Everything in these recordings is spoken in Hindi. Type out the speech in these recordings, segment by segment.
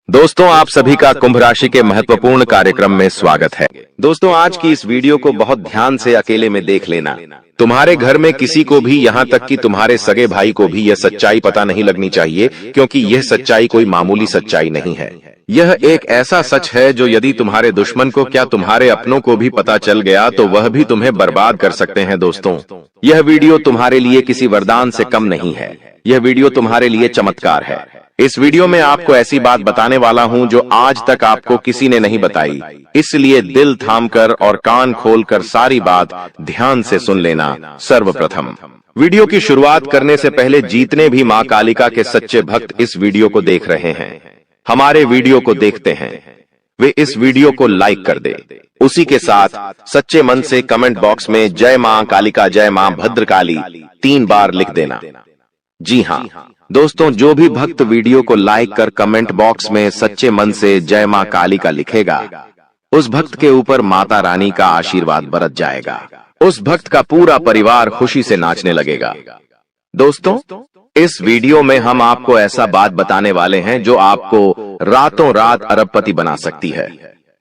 दोस्तों, आप सभी का कुंभ राशि के महत्वपूर्ण कार्यक्रम में स्वागत है। दोस्तों, आज की इस वीडियो को बहुत ध्यान से अकेले में देख लेना। तुम्हारे घर में किसी को भी, यहाँ तक कि तुम्हारे सगे भाई को भी यह सच्चाई पता नहीं लगनी चाहिए, क्योंकि यह सच्चाई कोई मामूली सच्चाई नहीं है। यह एक ऐसा सच है जो यदि तुम्हारे दुश्मन को, क्या तुम्हारे अपनों को भी पता चल गया तो वह भी तुम्हें बर्बाद कर सकते हैं। दोस्तों, यह वीडियो तुम्हारे लिए किसी वरदान से कम नहीं है। यह वीडियो तुम्हारे लिए चमत्कार है। इस वीडियो में आपको ऐसी बात बताने वाला हूं जो आज तक आपको किसी ने नहीं बताई, इसलिए दिल थामकर और कान खोलकर सारी बात ध्यान से सुन लेना। सर्वप्रथम, वीडियो की शुरुआत करने से पहले जितने भी मां कालिका के सच्चे भक्त इस वीडियो को देख रहे हैं, हमारे वीडियो को देखते हैं, वे इस वीडियो को लाइक कर दे। उसी के साथ सच्चे मन से कमेंट बॉक्स में जय मां कालिका, जय मां भद्रकाली 3 बार लिख देना। जी हाँ दोस्तों, जो भी भक्त वीडियो को लाइक कर कमेंट बॉक्स में सच्चे मन से जय मां कालिका लिखेगा, उस भक्त के ऊपर माता रानी का आशीर्वाद बरस जाएगा। उस भक्त का पूरा परिवार खुशी से नाचने लगेगा। दोस्तों, इस वीडियो में हम आपको ऐसा बात बताने वाले हैं जो आपको रातों रात अरबपति बना सकती है।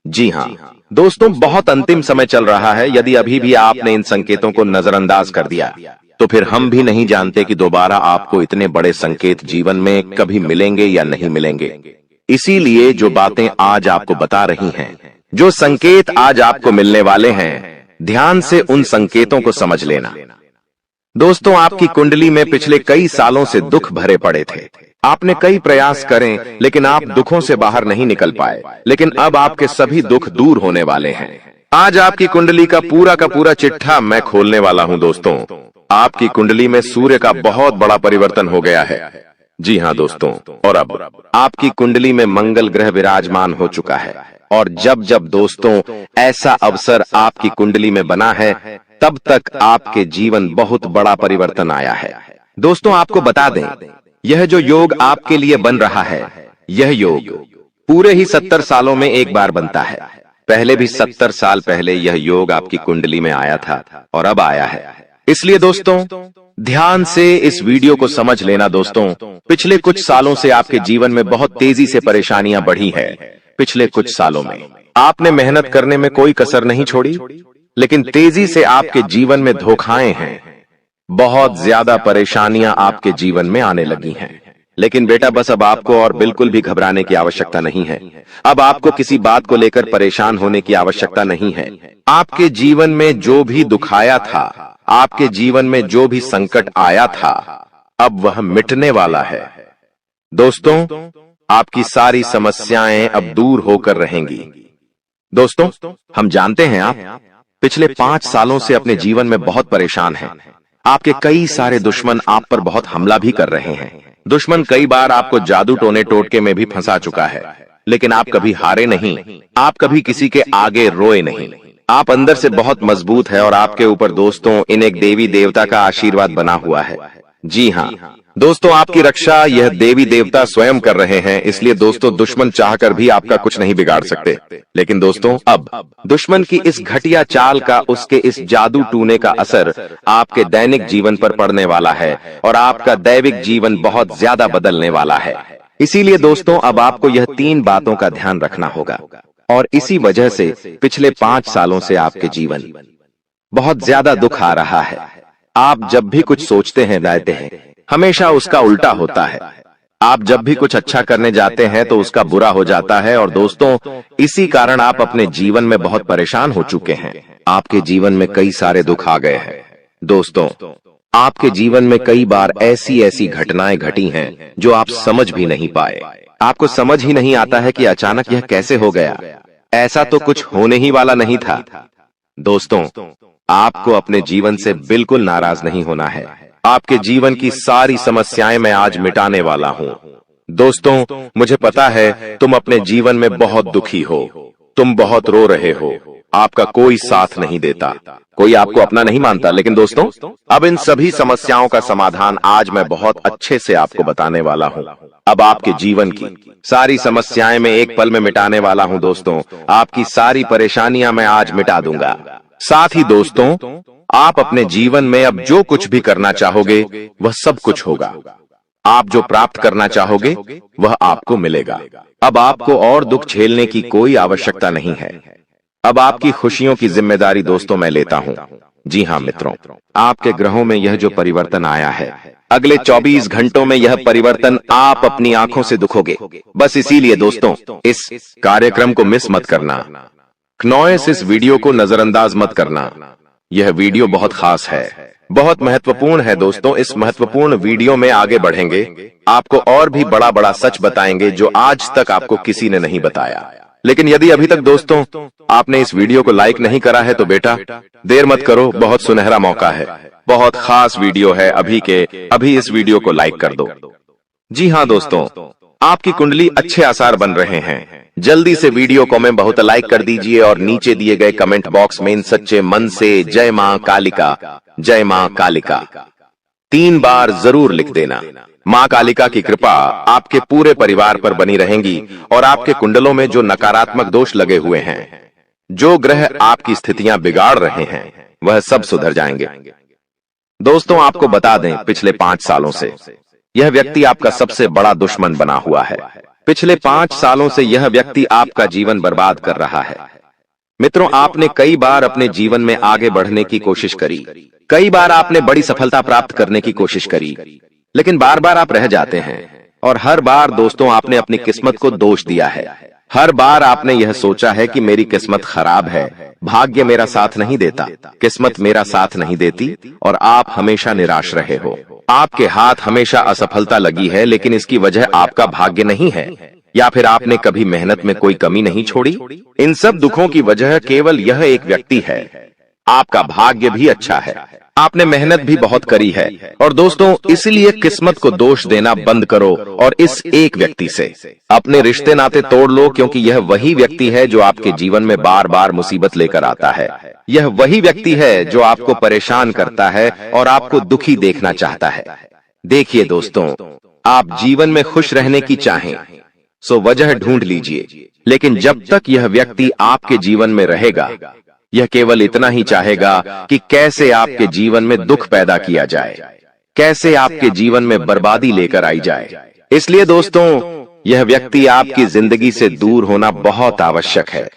जी हाँ दोस्तों, बहुत अंतिम समय चल रहा है। यदि अभी भी आपने इन संकेतों को नजरअंदाज कर दिया तो फिर हम भी नहीं जानते कि दोबारा आपको इतने बड़े संकेत जीवन में कभी मिलेंगे या नहीं मिलेंगे। इसीलिए जो बातें आज आपको बता रही हैं, जो संकेत आज आपको मिलने वाले हैं, ध्यान से उन संकेतों को समझ लेना। दोस्तों, आपकी कुंडली में पिछले कई सालों से दुख भरे पड़े थे। आपने कई प्रयास करें लेकिन आप दुखों से बाहर नहीं निकल पाए, लेकिन अब आपके सभी दुख दूर होने वाले हैं। आज आपकी कुंडली का पूरा चिट्ठा मैं खोलने वाला हूं। दोस्तों, आपकी कुंडली में सूर्य का बहुत बड़ा परिवर्तन हो गया है। जी हाँ दोस्तों, और अब आपकी कुंडली में मंगल ग्रह विराजमान हो चुका है। और जब जब दोस्तों ऐसा अवसर आपकी कुंडली में बना है, तब तक आपके जीवन बहुत बड़ा परिवर्तन आया है। दोस्तों, आपको बता दें, यह जो योग आपके लिए बन रहा है, यह योग पूरे ही 70 सालों में एक बार बनता है। पहले भी 70 साल पहले यह योग आपकी कुंडली में आया था और अब आया है। इसलिए दोस्तों, ध्यान से इस वीडियो को समझ लेना। दोस्तों, पिछले कुछ सालों से आपके जीवन में बहुत तेजी से परेशानियां बढ़ी है। पिछले कुछ सालों में आपने मेहनत करने में कोई कसर नहीं छोड़ी, लेकिन तेजी से आपके जीवन में धोखाएं हैं। बहुत ज्यादा परेशानियां आपके जीवन में आने लगी हैं। लेकिन बेटा, बस अब आपको और बिल्कुल भी घबराने की आवश्यकता नहीं है। अब आपको किसी बात को लेकर परेशान होने की आवश्यकता नहीं है। आपके जीवन में जो भी दुख आया था, आपके जीवन में जो भी संकट आया था, अब वह मिटने वाला है। दोस्तों, आपकी सारी समस्याएं अब दूर होकर रहेंगी। दोस्तों, हम जानते हैं आप पिछले 5 सालों से अपने जीवन में बहुत परेशान हैं। आपके कई सारे दुश्मन आप पर बहुत हमला भी कर रहे हैं। दुश्मन कई बार आपको जादू टोने टोटके में भी फंसा चुका है, लेकिन आप कभी हारे नहीं। आप कभी किसी के आगे रोए नहीं। आप अंदर से बहुत मजबूत है और आपके ऊपर दोस्तों इन एक देवी देवता का आशीर्वाद बना हुआ है। जी हाँ दोस्तों, आपकी रक्षा यह देवी देवता स्वयं कर रहे हैं। इसलिए दोस्तों, दुश्मन चाहकर भी आपका कुछ नहीं बिगाड़ सकते। लेकिन दोस्तों, अब दुश्मन की इस घटिया चाल का, उसके इस जादू टूने का असर आपके दैनिक जीवन पर पड़ने वाला है और आपका दैविक जीवन बहुत ज्यादा बदलने वाला है। इसीलिए दोस्तों, अब आपको यह 3 बातों का ध्यान रखना होगा। और इसी वजह से पिछले 5 सालों से आपके जीवन बहुत ज्यादा दुख आ रहा है। आप जब भी कुछ सोचते हैं, रहते हैं, हमेशा उसका उल्टा होता है। आप जब भी कुछ अच्छा करने जाते हैं तो उसका बुरा हो जाता है। और दोस्तों, इसी कारण आप अपने जीवन में बहुत परेशान हो चुके हैं। आपके जीवन में कई सारे दुख आ गए हैं। दोस्तों, आपके जीवन में कई बार ऐसी घटनाएं घटी हैं जो आप समझ भी नहीं पाए। आपको समझ ही नहीं आता है कि अचानक यह कैसे हो गया। ऐसा तो कुछ होने ही वाला नहीं था। दोस्तों, आपको अपने जीवन से बिल्कुल नाराज नहीं होना है। आपके जीवन की सारी समस्याएं मैं आज मिटाने वाला हूं। दोस्तों, मुझे पता है तुम अपने जीवन में बहुत दुखी हो, तुम बहुत रो रहे हो, आपका कोई साथ नहीं देता, कोई आपको अपना नहीं मानता। लेकिन दोस्तों, अब इन सभी समस्याओं का समाधान आज मैं बहुत अच्छे से आपको बताने वाला हूं। अब आपके जीवन की सारी समस्याएं मैं एक पल में मिटाने वाला हूं। दोस्तों, आपकी सारी परेशानियां मैं आज मिटा दूंगा। साथ ही दोस्तों, आप अपने जीवन में अब जो कुछ भी करना चाहोगे वह सब कुछ होगा। आप जो प्राप्त करना चाहोगे वह आपको मिलेगा। अब आपको और दुख झेलने की कोई आवश्यकता नहीं है। अब आपकी खुशियों की जिम्मेदारी दोस्तों मैं लेता हूं। जी हाँ मित्रों, आपके ग्रहों में यह जो परिवर्तन आया है, अगले 24 घंटों में यह परिवर्तन आप अपनी आंखों से दिखोगे। बस इसीलिए दोस्तों इस कार्यक्रम को मिस मत करना। क्नॉयस इस वीडियो को नजरअंदाज मत करना। यह वीडियो बहुत खास है, बहुत महत्वपूर्ण है दोस्तों। इस महत्वपूर्ण वीडियो में आगे बढ़ेंगे, आपको और भी बड़ा बड़ा सच बताएंगे जो आज तक आपको किसी ने नहीं बताया। लेकिन यदि अभी तक दोस्तों आपने इस वीडियो को लाइक नहीं करा है तो बेटा देर मत करो, बहुत सुनहरा मौका है, बहुत खास वीडियो है, अभी इस वीडियो को लाइक कर दो। जी हाँ दोस्तों, आपकी कुंडली अच्छे आसार बन रहे हैं। जल्दी से वीडियो को में बहुत लाइक कर दीजिए और नीचे दिए गए कमेंट बॉक्स में इन सच्चे मन से जय मां कालिका, जय मां कालिका 3 बार जरूर लिख देना। मां कालिका की कृपा आपके पूरे परिवार पर बनी रहेंगी और आपके कुंडलों में जो नकारात्मक दोष लगे हुए हैं, जो ग्रह आपकी स्थितियां बिगाड़ रहे हैं, वह सब सुधर जाएंगे। दोस्तों आपको बता दें, पिछले 5 सालों से यह व्यक्ति आपका सबसे बड़ा दुश्मन बना हुआ है। पिछले 5 सालों से यह व्यक्ति आपका जीवन बर्बाद कर रहा है। मित्रों, आपने कई बार अपने जीवन में आगे बढ़ने की कोशिश करी, कई बार आपने बड़ी सफलता प्राप्त करने की कोशिश करी, लेकिन बार बार आप रह जाते हैं। और हर बार दोस्तों आपने अपनी किस्मत को दोष दिया है। हर बार आपने यह सोचा है कि मेरी किस्मत खराब है, भाग्य मेरा साथ नहीं देता, किस्मत मेरा साथ नहीं देती, और आप हमेशा निराश रहे हो। आपके हाथ हमेशा असफलता लगी है, लेकिन इसकी वजह आपका भाग्य नहीं है, या फिर आपने कभी मेहनत में कोई कमी नहीं छोड़ी। इन सब दुखों की वजह केवल यह एक व्यक्ति है। आपका भाग्य भी अच्छा है, आपने मेहनत भी बहुत करी है। और दोस्तों इसलिए किस्मत को दोष देना बंद करो और इस एक व्यक्ति से अपने रिश्ते नाते तोड़ लो, क्योंकि यह वही व्यक्ति है जो आपके जीवन में बार बार मुसीबत लेकर आता है। यह वही व्यक्ति है जो आपको परेशान करता है और आपको दुखी देखना चाहता है। देखिए दोस्तों, आप जीवन में खुश रहने की चाहें सो वजह ढूंढ लीजिए, लेकिन जब तक यह व्यक्ति आपके जीवन में रहेगा, यह केवल इतना ही चाहेगा कि कैसे आपके जीवन में दुख पैदा किया जाए, कैसे आपके जीवन में बर्बादी लेकर आई जाए। इसलिए दोस्तों यह व्यक्ति आपकी जिंदगी से दूर होना बहुत आवश्यक है।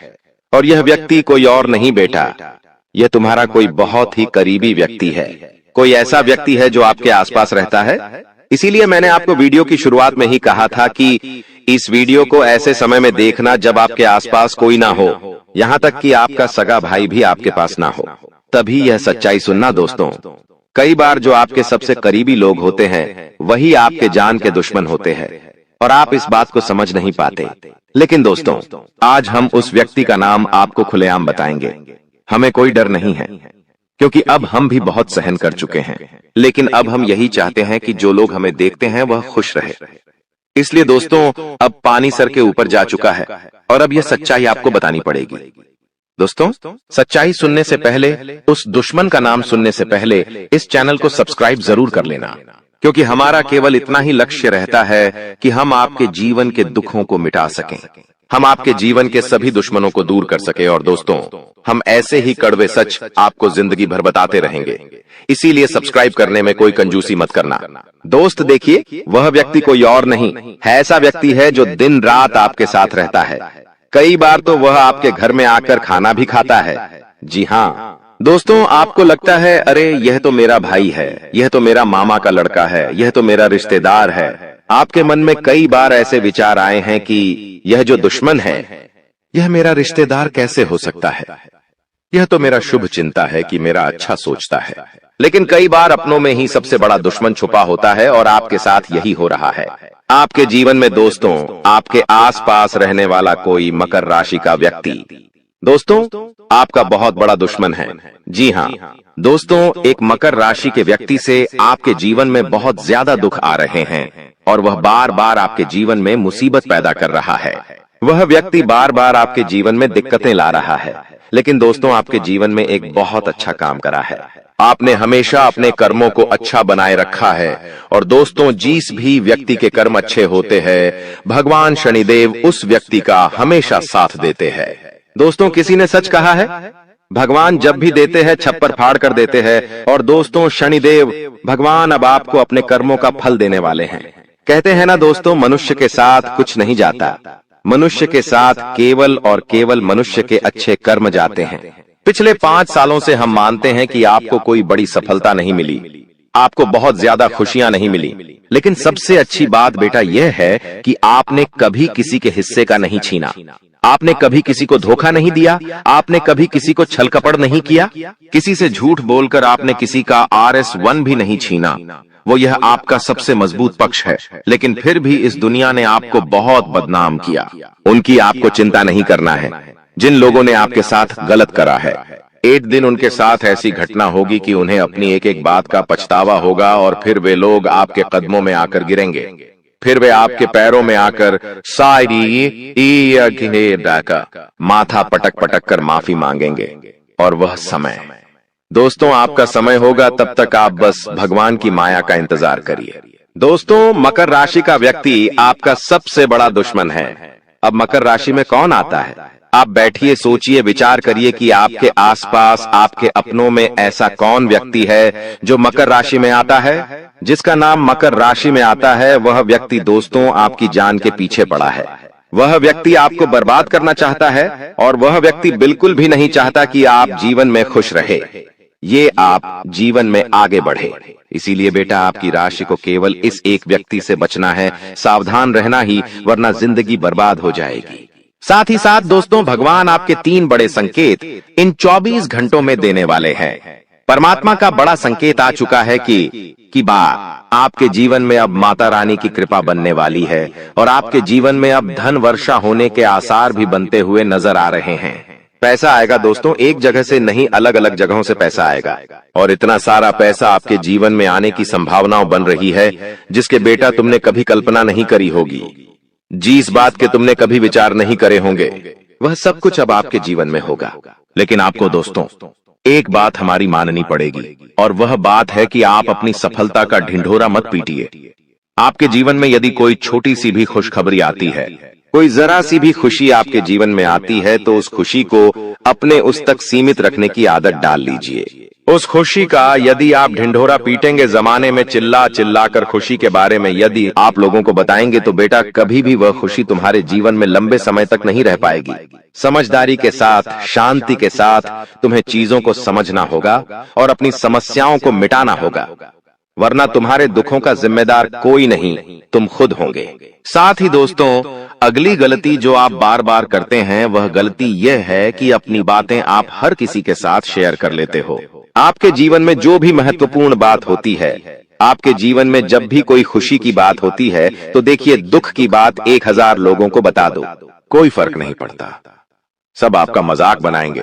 और यह व्यक्ति कोई और नहीं बेटा, यह तुम्हारा कोई बहुत ही करीबी व्यक्ति है, कोई ऐसा व्यक्ति है जो आपके आसपास रहता है। इसीलिए मैंने आपको वीडियो की शुरुआत में ही कहा था कि इस वीडियो को ऐसे समय में देखना जब आपके आसपास कोई ना हो, यहाँ तक कि आपका सगा भाई भी आपके पास ना हो, तभी यह सच्चाई सुनना दोस्तों। कई बार जो आपके सबसे करीबी लोग होते हैं वही आपके जान के दुश्मन होते हैं, और आप इस बात को समझ नहीं पाते। लेकिन दोस्तों आज हम उस व्यक्ति का नाम आपको खुलेआम बताएंगे। हमें कोई डर नहीं है, क्योंकि अब हम भी बहुत सहन कर चुके हैं। लेकिन अब हम यही चाहते हैं कि जो लोग हमें देखते हैं वह खुश रहे। इसलिए दोस्तों अब पानी सर के ऊपर जा चुका है और अब यह सच्चाई आपको बतानी पड़ेगी। दोस्तों सच्चाई सुनने से पहले, उस दुश्मन का नाम सुनने से पहले इस चैनल को सब्सक्राइब जरूर कर लेना, क्योंकि हमारा केवल इतना ही लक्ष्य रहता है कि हम आपके जीवन के दुखों को मिटा सकें, हम आपके जीवन के सभी दुश्मनों को दूर कर सके। और दोस्तों हम ऐसे ही कड़वे सच आपको जिंदगी भर बताते रहेंगे, इसीलिए सब्सक्राइब करने में कोई कंजूसी मत करना। दोस्त देखिए, वह व्यक्ति कोई और नहीं है, ऐसा व्यक्ति है जो दिन रात आपके साथ रहता है। कई बार तो वह आपके घर में आकर खाना भी खाता है। जी हाँ दोस्तों, आपको लगता है अरे यह तो मेरा भाई है, यह तो मेरा मामा का लड़का है, यह तो मेरा रिश्तेदार है। आपके मन में कई बार ऐसे विचार आए हैं कि यह जो दुश्मन है यह मेरा रिश्तेदार कैसे हो सकता है, यह तो मेरा शुभ चिंता है कि मेरा अच्छा सोचता है। लेकिन कई बार अपनों में ही सबसे बड़ा दुश्मन छुपा होता है और आपके साथ यही हो रहा है। आपके जीवन में दोस्तों आपके आसपास रहने वाला कोई मकर राशि का व्यक्ति दोस्तों आपका बहुत बड़ा दुश्मन है। जी हाँ दोस्तों, एक मकर राशि के व्यक्ति से आपके जीवन में बहुत ज्यादा दुख आ रहे हैं और वह बार बार आपके जीवन में मुसीबत पैदा कर रहा है। वह व्यक्ति बार बार आपके जीवन में दिक्कतें ला रहा है। लेकिन दोस्तों आपके जीवन में एक बहुत अच्छा काम करा है, आपने हमेशा अपने कर्मों को अच्छा बनाए रखा है। और दोस्तों जिस भी व्यक्ति के कर्म अच्छे होते हैं, भगवान शनिदेव उस व्यक्ति का हमेशा साथ देते हैं। दोस्तों किसी ने सच कहा है, भगवान जब भी देते हैं छप्पर फाड़ कर देते हैं। और दोस्तों शनिदेव भगवान अब आपको अपने कर्मों का फल देने वाले हैं। कहते हैं ना दोस्तों, मनुष्य के साथ कुछ नहीं जाता, मनुष्य के साथ केवल और केवल मनुष्य के अच्छे कर्म जाते हैं। पिछले 5 सालों से हम मानते हैं कि आपको कोई बड़ी सफलता नहीं मिली, आपको बहुत ज्यादा खुशियां नहीं मिली, लेकिन सबसे अच्छी बात बेटा यह है कि आपने कभी किसी के हिस्से का नहीं छीना, आपने कभी किसी को धोखा नहीं दिया, आपने कभी किसी को छल कपट नहीं किया, किसी से झूठ बोलकर आपने किसी का RS1 भी नहीं छीना। वो यह आपका सबसे मजबूत पक्ष है, लेकिन फिर भी इस दुनिया ने आपको बहुत बदनाम किया। उनकी आपको चिंता नहीं करना है। जिन लोगों ने आपके साथ गलत करा है, एक दिन उनके साथ ऐसी घटना होगी कि उन्हें अपनी एक एक बात का पछतावा होगा और फिर वे लोग आपके कदमों में आकर गिरेंगे, फिर वे आपके पैरों में आकर माथा पटक पटक कर माफी मांगेंगे। और वह समय दोस्तों आपका समय होगा, तब तक आप बस भगवान की माया का इंतजार करिए। दोस्तों, मकर राशि का व्यक्ति आपका सबसे बड़ा दुश्मन है। अब मकर राशि में कौन आता है? आप बैठिए, सोचिए, विचार करिए कि आपके आसपास, आपके अपनों में ऐसा कौन व्यक्ति है जो मकर राशि में आता है। जिसका नाम मकर राशि में आता है, वह व्यक्ति दोस्तों आपकी जान के पीछे पड़ा है। वह व्यक्ति आपको बर्बाद करना चाहता है और वह व्यक्ति बिल्कुल भी नहीं चाहता कि आप जीवन में खुश रहे, ये आप जीवन में आगे बढ़े। इसीलिए बेटा आपकी राशि को केवल इस एक व्यक्ति से बचना है, सावधान रहना ही, वरना जिंदगी बर्बाद हो जाएगी। साथ ही साथ दोस्तों, भगवान आपके 3 बड़े संकेत इन 24 घंटों में देने वाले हैं। परमात्मा का बड़ा संकेत आ चुका है कि आपके जीवन में अब माता रानी की कृपा बनने वाली है और आपके जीवन में अब धन वर्षा होने के आसार भी बनते हुए नजर आ रहे हैं। पैसा आएगा दोस्तों, एक जगह से नहीं, अलग अलग जगहों से पैसा आएगा और इतना सारा पैसा आपके जीवन में आने की संभावनाएं बन रही है जिसके बेटा तुमने कभी कल्पना नहीं करी होगी। जिस बात के तुमने कभी विचार नहीं करे होंगे, वह सब कुछ अब आपके जीवन में होगा। लेकिन आपको दोस्तों एक बात हमारी माननी पड़ेगी और वह बात है कि आप अपनी सफलता का ढिंढोरा मत पीटिए। आपके जीवन में यदि कोई छोटी सी भी खुशखबरी आती है, कोई जरा सी भी खुशी आपके जीवन में आती है, तो उस खुशी को अपने उस तक सीमित रखने की आदत डाल लीजिए। उस खुशी का यदि आप ढिंढोरा पीटेंगे, जमाने में चिल्ला चिल्ला कर खुशी के बारे में यदि आप लोगों को बताएंगे, तो बेटा कभी भी वह खुशी तुम्हारे जीवन में लंबे समय तक नहीं रह पाएगी। समझदारी के साथ, शांति के साथ तुम्हें चीजों को समझना होगा और अपनी समस्याओं को मिटाना होगा, वरना तुम्हारे दुखों का जिम्मेदार कोई नहीं, तुम खुद होंगे। साथ ही दोस्तों, अगली गलती जो आप बार बार करते हैं, वह गलती यह है कि अपनी बातें आप हर किसी के साथ शेयर कर लेते हो। आपके जीवन में जो भी महत्वपूर्ण बात होती है, आपके जीवन में जब भी कोई खुशी की बात होती है, तो देखिए दुख की बात 1000 लोगों को बता दो, कोई फर्क नहीं पड़ता। सब आपका मजाक बनाएंगे,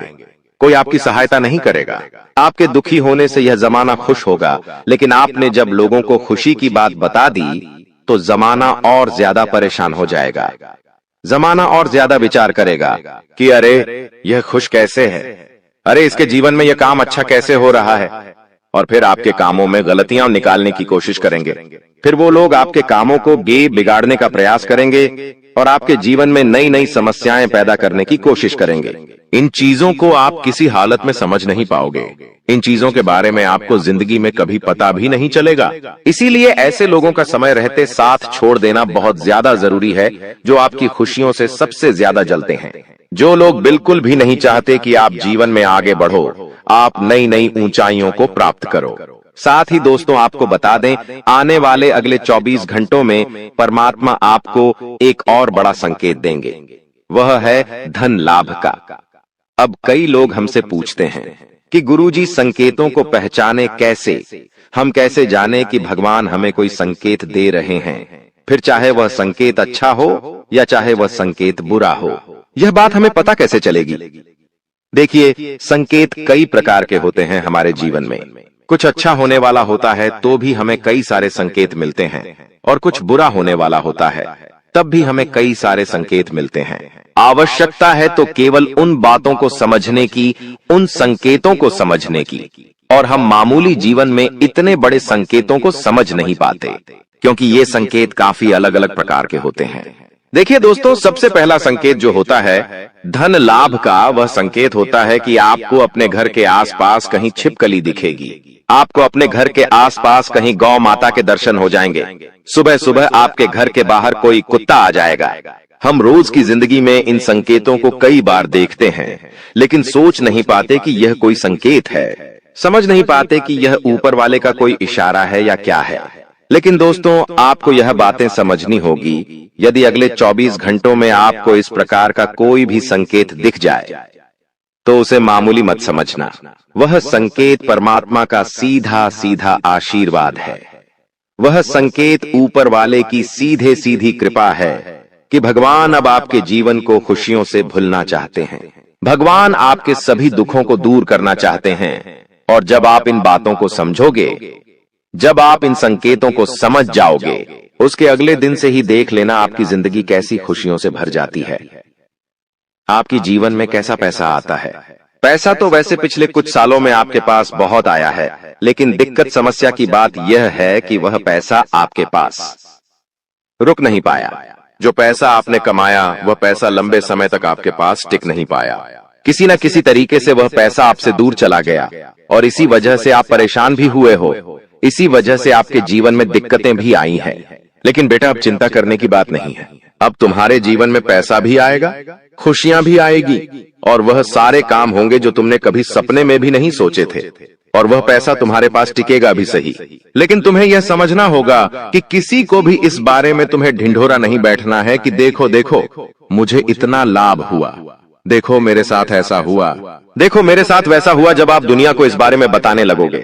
कोई आपकी सहायता नहीं करेगा। आपके दुखी होने से यह जमाना खुश होगा, लेकिन आपने जब लोगों को खुशी की बात बता दी, तो जमाना और ज्यादा परेशान हो जाएगा। जमाना और ज्यादा विचार करेगा कि अरे यह खुश कैसे है, अरे इसके जीवन में यह काम अच्छा कैसे हो रहा है, और फिर आपके कामों में गलतियां निकालने की कोशिश करेंगे। फिर वो लोग आपके कामों को बिगाड़ने का प्रयास करेंगे और आपके जीवन में नई नई समस्याएं पैदा करने की कोशिश करेंगे। इन चीजों को आप किसी हालत में समझ नहीं पाओगे। इन चीजों के बारे में आपको जिंदगी में कभी पता भी नहीं चलेगा। इसीलिए ऐसे लोगों का समय रहते साथ छोड़ देना बहुत ज्यादा जरूरी है, जो आपकी खुशियों से सबसे ज्यादा जलते हैं। जो लोग बिल्कुल भी नहीं चाहते कि आप जीवन में आगे बढ़ो, आप नई नई ऊंचाइयों को प्राप्त करो। साथ ही दोस्तों, आपको बता दें, आने वाले अगले 24 घंटों में परमात्मा आपको एक और बड़ा संकेत देंगे, वह है धन लाभ का। अब कई लोग हमसे पूछते हैं कि गुरुजी संकेतों को पहचाने कैसे, हम कैसे जाने कि भगवान हमें कोई संकेत दे रहे हैं, फिर चाहे वह संकेत अच्छा हो या चाहे वह संकेत बुरा हो, यह बात हमें पता कैसे चलेगी? देखिए, संकेत कई प्रकार के होते हैं हमारे जीवन में। कुछ अच्छा होने वाला होता है तो भी हमें कई सारे संकेत मिलते हैं, और कुछ बुरा होने वाला होता है तब भी हमें कई सारे संकेत मिलते हैं। आवश्यकता है तो केवल उन बातों को समझने की, उन संकेतों को समझने की, और हम मामूली जीवन में इतने बड़े संकेतों को समझ नहीं पाते, क्योंकि ये संकेत काफी अलग अलग प्रकार के होते हैं। देखिए दोस्तों, सबसे पहला संकेत जो होता है धन लाभ का, वह संकेत होता है कि आपको अपने घर के आसपास कहीं छिपकली दिखेगी, आपको अपने घर के आसपास कहीं गौ माता के दर्शन हो जाएंगे। सुबह सुबह आपके घर के बाहर कोई कुत्ता आ जाएगा। हम रोज की जिंदगी में इन संकेतों को कई बार देखते हैं, लेकिन सोच नहीं पाते कि यह कोई संकेत है, समझ नहीं पाते कि यह ऊपर वाले का कोई इशारा है या क्या है। लेकिन दोस्तों, आपको यह बातें समझनी होगी। यदि अगले 24 घंटों में आपको इस प्रकार का कोई भी संकेत दिख जाए तो उसे मामूली मत समझना। वह संकेत परमात्मा का सीधा सीधा आशीर्वाद है। वह संकेत ऊपर वाले की सीधे सीधी कृपा है कि भगवान अब आपके जीवन को खुशियों से भुलना चाहते हैं। भगवान आपके सभी दुखों को दूर करना चाहते हैं। और जब आप इन बातों को समझोगे, जब आप इन संकेतों को समझ जाओगे, उसके अगले दिन से ही देख लेना आपकी जिंदगी कैसी खुशियों से भर जाती है। आपकी जीवन में कैसा पैसा आता है। पैसा तो वैसे पिछले कुछ सालों में आपके पास बहुत आया है, लेकिन दिक्कत समस्या की बात यह है कि वह पैसा आपके पास रुक नहीं पाया। जो पैसा आपने कमाया, वह पैसा लंबे समय तक आपके पास टिक नहीं पाया। किसी न किसी तरीके से वह पैसा आपसे दूर चला गया और इसी वजह से आप परेशान भी हुए हो। इसी वजह से आपके जीवन में दिक्कतें भी आई हैं। लेकिन बेटा, अब चिंता करने की बात नहीं है। अब तुम्हारे जीवन में पैसा भी आएगा, खुशियां भी आएगी और वह सारे काम होंगे जो तुमने कभी सपने में भी नहीं सोचे थे। और वह पैसा तुम्हारे पास टिकेगा भी सही, लेकिन तुम्हें यह समझना होगा कि किसी को भी इस बारे में तुम्हें ढिंढोरा नहीं बैठना है कि देखो देखो मुझे इतना लाभ हुआ, देखो मेरे साथ ऐसा हुआ, देखो मेरे साथ वैसा हुआ। जब आप दुनिया को इस बारे में बताने लगोगे,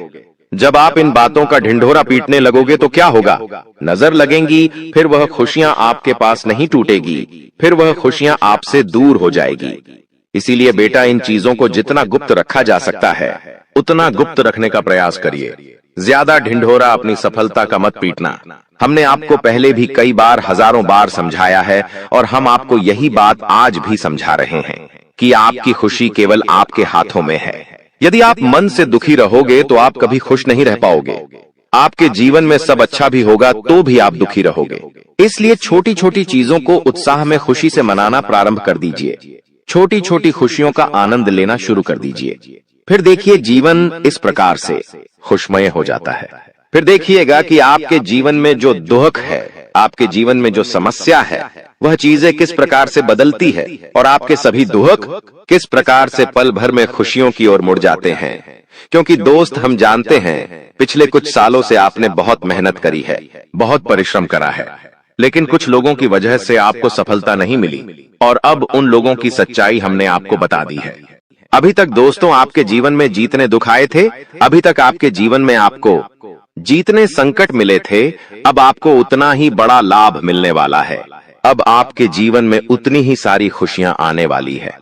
जब आप इन बातों का ढिंढोरा पीटने लगोगे तो क्या होगा? नजर लगेंगी, फिर वह खुशियां आपके पास नहीं टूटेगी, फिर वह खुशियां आपसे दूर हो जाएगी। इसीलिए बेटा, इन चीजों को जितना गुप्त रखा जा सकता है उतना गुप्त रखने का प्रयास करिए। ज्यादा ढिंढोरा अपनी सफलता का मत पीटना। हमने आपको पहले भी कई बार, हजारों बार समझाया है और हम आपको यही बात आज भी समझा रहे हैं कि आपकी खुशी केवल आपके हाथों में है। यदि आप मन से दुखी रहोगे तो आप कभी खुश नहीं रह पाओगे। आपके जीवन में सब अच्छा भी होगा तो भी आप दुखी रहोगे। इसलिए छोटी छोटी चीजों को उत्साह में खुशी से मनाना प्रारंभ कर दीजिए। छोटी छोटी खुशियों का आनंद लेना शुरू कर दीजिए। फिर देखिए, जीवन इस प्रकार से खुशमय हो जाता है। फिर देखिएगा कि आपके जीवन में जो दुख है, आपके जीवन में जो समस्या है, वह चीजें किस प्रकार से बदलती है और आपके सभी दुख किस प्रकार से पल भर में खुशियों की ओर मुड़ जाते हैं। क्योंकि दोस्त, हम जानते हैं पिछले कुछ सालों से आपने बहुत मेहनत करी है, बहुत परिश्रम करा है, लेकिन कुछ लोगों की वजह से आपको सफलता नहीं मिली और अब उन लोगों की सच्चाई हमने आपको बता दी है। अभी तक दोस्तों आपके जीवन में जितने दुख आए थे, अभी तक आपके जीवन में आपको जितने संकट मिले थे, अब आपको उतना ही बड़ा लाभ मिलने वाला है। अब आपके जीवन में उतनी ही सारी खुशियां आने वाली है।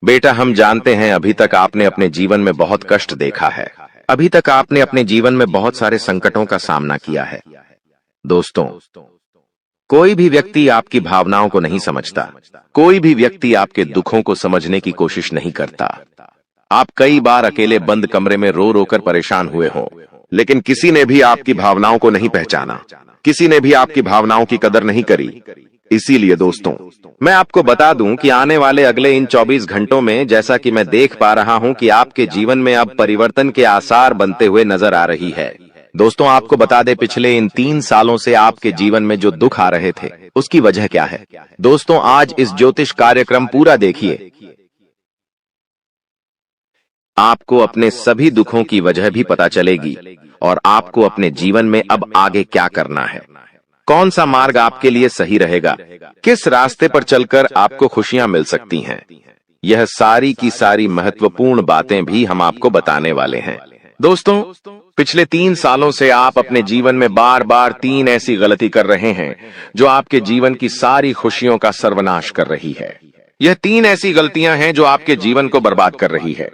बेटा, हम जानते हैं अभी तक आपने अपने जीवन में बहुत कष्ट देखा है। अभी तक आपने अपने जीवन में बहुत सारे संकटों का सामना किया है। दोस्तों, कोई भी व्यक्ति आपकी भावनाओं को नहीं समझता। कोई भी व्यक्ति आपके दुखों को समझने की कोशिश नहीं करता। आप कई बार अकेले बंद कमरे में रो रो कर परेशान हुए हो, लेकिन किसी ने भी आपकी भावनाओं को नहीं पहचाना, किसी ने भी आपकी भावनाओं की कदर नहीं करी। इसीलिए दोस्तों, मैं आपको बता दूं कि आने वाले अगले इन 24 घंटों में, जैसा कि मैं देख पा रहा हूं कि आपके जीवन में अब परिवर्तन के आसार बनते हुए नजर आ रही है। दोस्तों, आपको बता दें, पिछले इन 3 सालों से आपके जीवन में जो दुख आ रहे थे, उसकी वजह क्या है? दोस्तों, आज इस ज्योतिष कार्यक्रम पूरा देखिए। आपको अपने सभी दुखों की वजह भी पता चलेगी और आपको अपने जीवन में अब आगे क्या करना है, कौन सा मार्ग आपके लिए सही रहेगा, किस रास्ते पर चलकर आपको खुशियां मिल सकती हैं। यह सारी की सारी महत्वपूर्ण बातें भी हम आपको बताने वाले हैं। दोस्तों, पिछले 3 सालों से आप अपने जीवन में बार बार 3 ऐसी गलती कर रहे हैं जो आपके जीवन की सारी खुशियों का सर्वनाश कर रही है। यह 3 ऐसी गलतियां हैं जो आपके जीवन को बर्बाद कर रही है।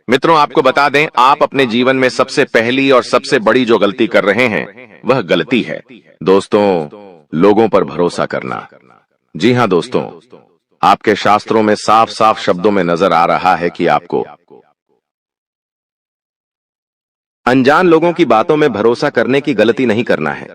मित्रों, आपको बता दें, आप अपने जीवन में सबसे पहली और सबसे बड़ी जो गलती कर रहे हैं, वह गलती है दोस्तों, लोगों पर भरोसा करना। जी हां दोस्तों, आपके शास्त्रों में साफ साफ शब्दों में नजर आ रहा है कि आपको अनजान लोगों की बातों में भरोसा करने की गलती नहीं करना है।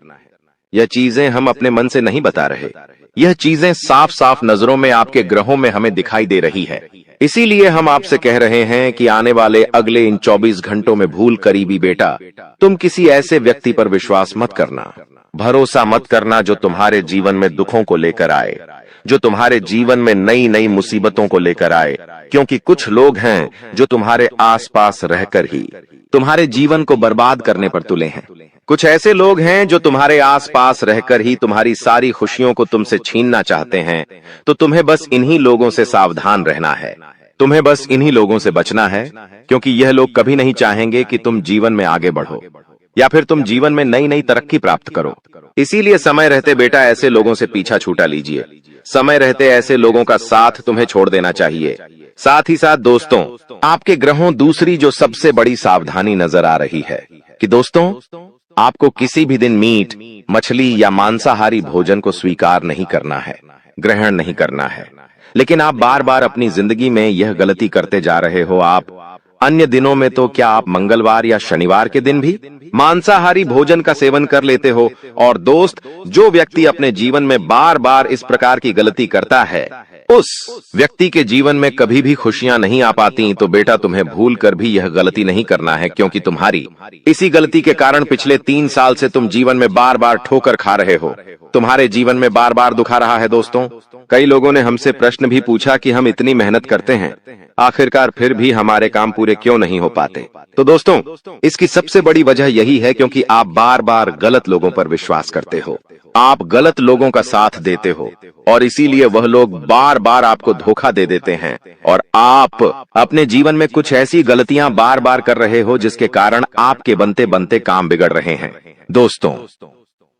यह चीजें हम अपने मन से नहीं बता रहे, यह चीजें साफ साफ नजरों में आपके ग्रहों में हमें दिखाई दे रही है। इसीलिए हम आपसे कह रहे हैं कि आने वाले अगले इन 24 घंटों में भूल करीबी बेटा तुम किसी ऐसे व्यक्ति पर विश्वास मत करना, भरोसा मत करना जो तुम्हारे जीवन में दुखों को लेकर आए, जो तुम्हारे जीवन में नई नई मुसीबतों को लेकर आए। क्योंकि कुछ लोग हैं जो तुम्हारे आसपास रहकर ही तुम्हारे जीवन को बर्बाद करने पर तुले हैं। कुछ ऐसे लोग हैं जो तुम्हारे आसपास रहकर ही तुम्हारी सारी खुशियों को तुमसे छीनना चाहते हैं। तो तुम्हें बस इन्हीं लोगों से सावधान रहना है, तुम्हें बस इन्हीं लोगों से बचना है, क्योंकि यह लोग कभी नहीं चाहेंगे कि तुम जीवन में आगे बढ़ो या फिर तुम जीवन में नई नई तरक्की प्राप्त करो। इसीलिए समय रहते बेटा ऐसे लोगों से पीछा छूटा लीजिए। समय रहते ऐसे लोगों का साथ तुम्हें छोड़ देना चाहिए। साथ ही साथ दोस्तों, आपके ग्रहों दूसरी जो सबसे बड़ी सावधानी नजर आ रही है कि दोस्तों आपको किसी भी दिन मीट, मछली या मांसाहारी भोजन को स्वीकार नहीं करना है, ग्रहण नहीं करना है। लेकिन आप बार बार अपनी जिंदगी में यह गलती करते जा रहे हो। आप अन्य दिनों में तो क्या आप मंगलवार या शनिवार के दिन भी मांसाहारी भोजन का सेवन कर लेते हो। और दोस्त, जो व्यक्ति अपने जीवन में बार बार इस प्रकार की गलती करता है उस व्यक्ति के जीवन में कभी भी खुशियां नहीं आ पाती। तो बेटा तुम्हें भूल कर भी यह गलती नहीं करना है, क्योंकि तुम्हारी इसी गलती के कारण पिछले 3 साल से तुम जीवन में बार बार ठोकर खा रहे हो, तुम्हारे जीवन में बार बार दुख आ रहा है। दोस्तों, कई लोगों ने हमसे प्रश्न भी पूछा कि हम इतनी मेहनत करते हैं, आखिरकार फिर भी हमारे काम पूरे क्यों नहीं हो पाते। तो दोस्तों, इसकी सबसे बड़ी वजह यही है क्योंकि आप बार बार गलत लोगों पर विश्वास करते हो, आप गलत लोगों का साथ देते हो और इसीलिए वह लोग बार बार आपको धोखा दे देते हैं और आप अपने जीवन में कुछ ऐसी गलतियां बार बार कर रहे हो जिसके कारण आपके बनते बनते काम बिगड़ रहे हैं। दोस्तों,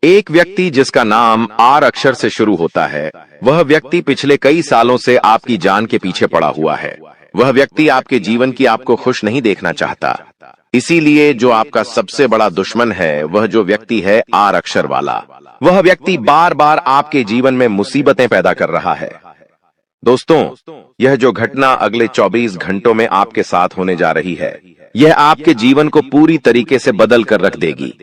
एक व्यक्ति जिसका नाम आर अक्षर से शुरू होता है, वह व्यक्ति पिछले कई सालों से आपकी जान के पीछे पड़ा हुआ है। वह व्यक्ति आपके जीवन की आपको खुश नहीं देखना चाहता। इसीलिए जो आपका सबसे बड़ा दुश्मन है वह जो व्यक्ति है आर अक्षर वाला, वह व्यक्ति बार बार आपके जीवन में मुसीबतें पैदा कर रहा है। दोस्तों, यह जो घटना अगले 24 घंटों में आपके साथ होने जा रही है, यह आपके जीवन को पूरी तरीके से बदल कर रख देगी।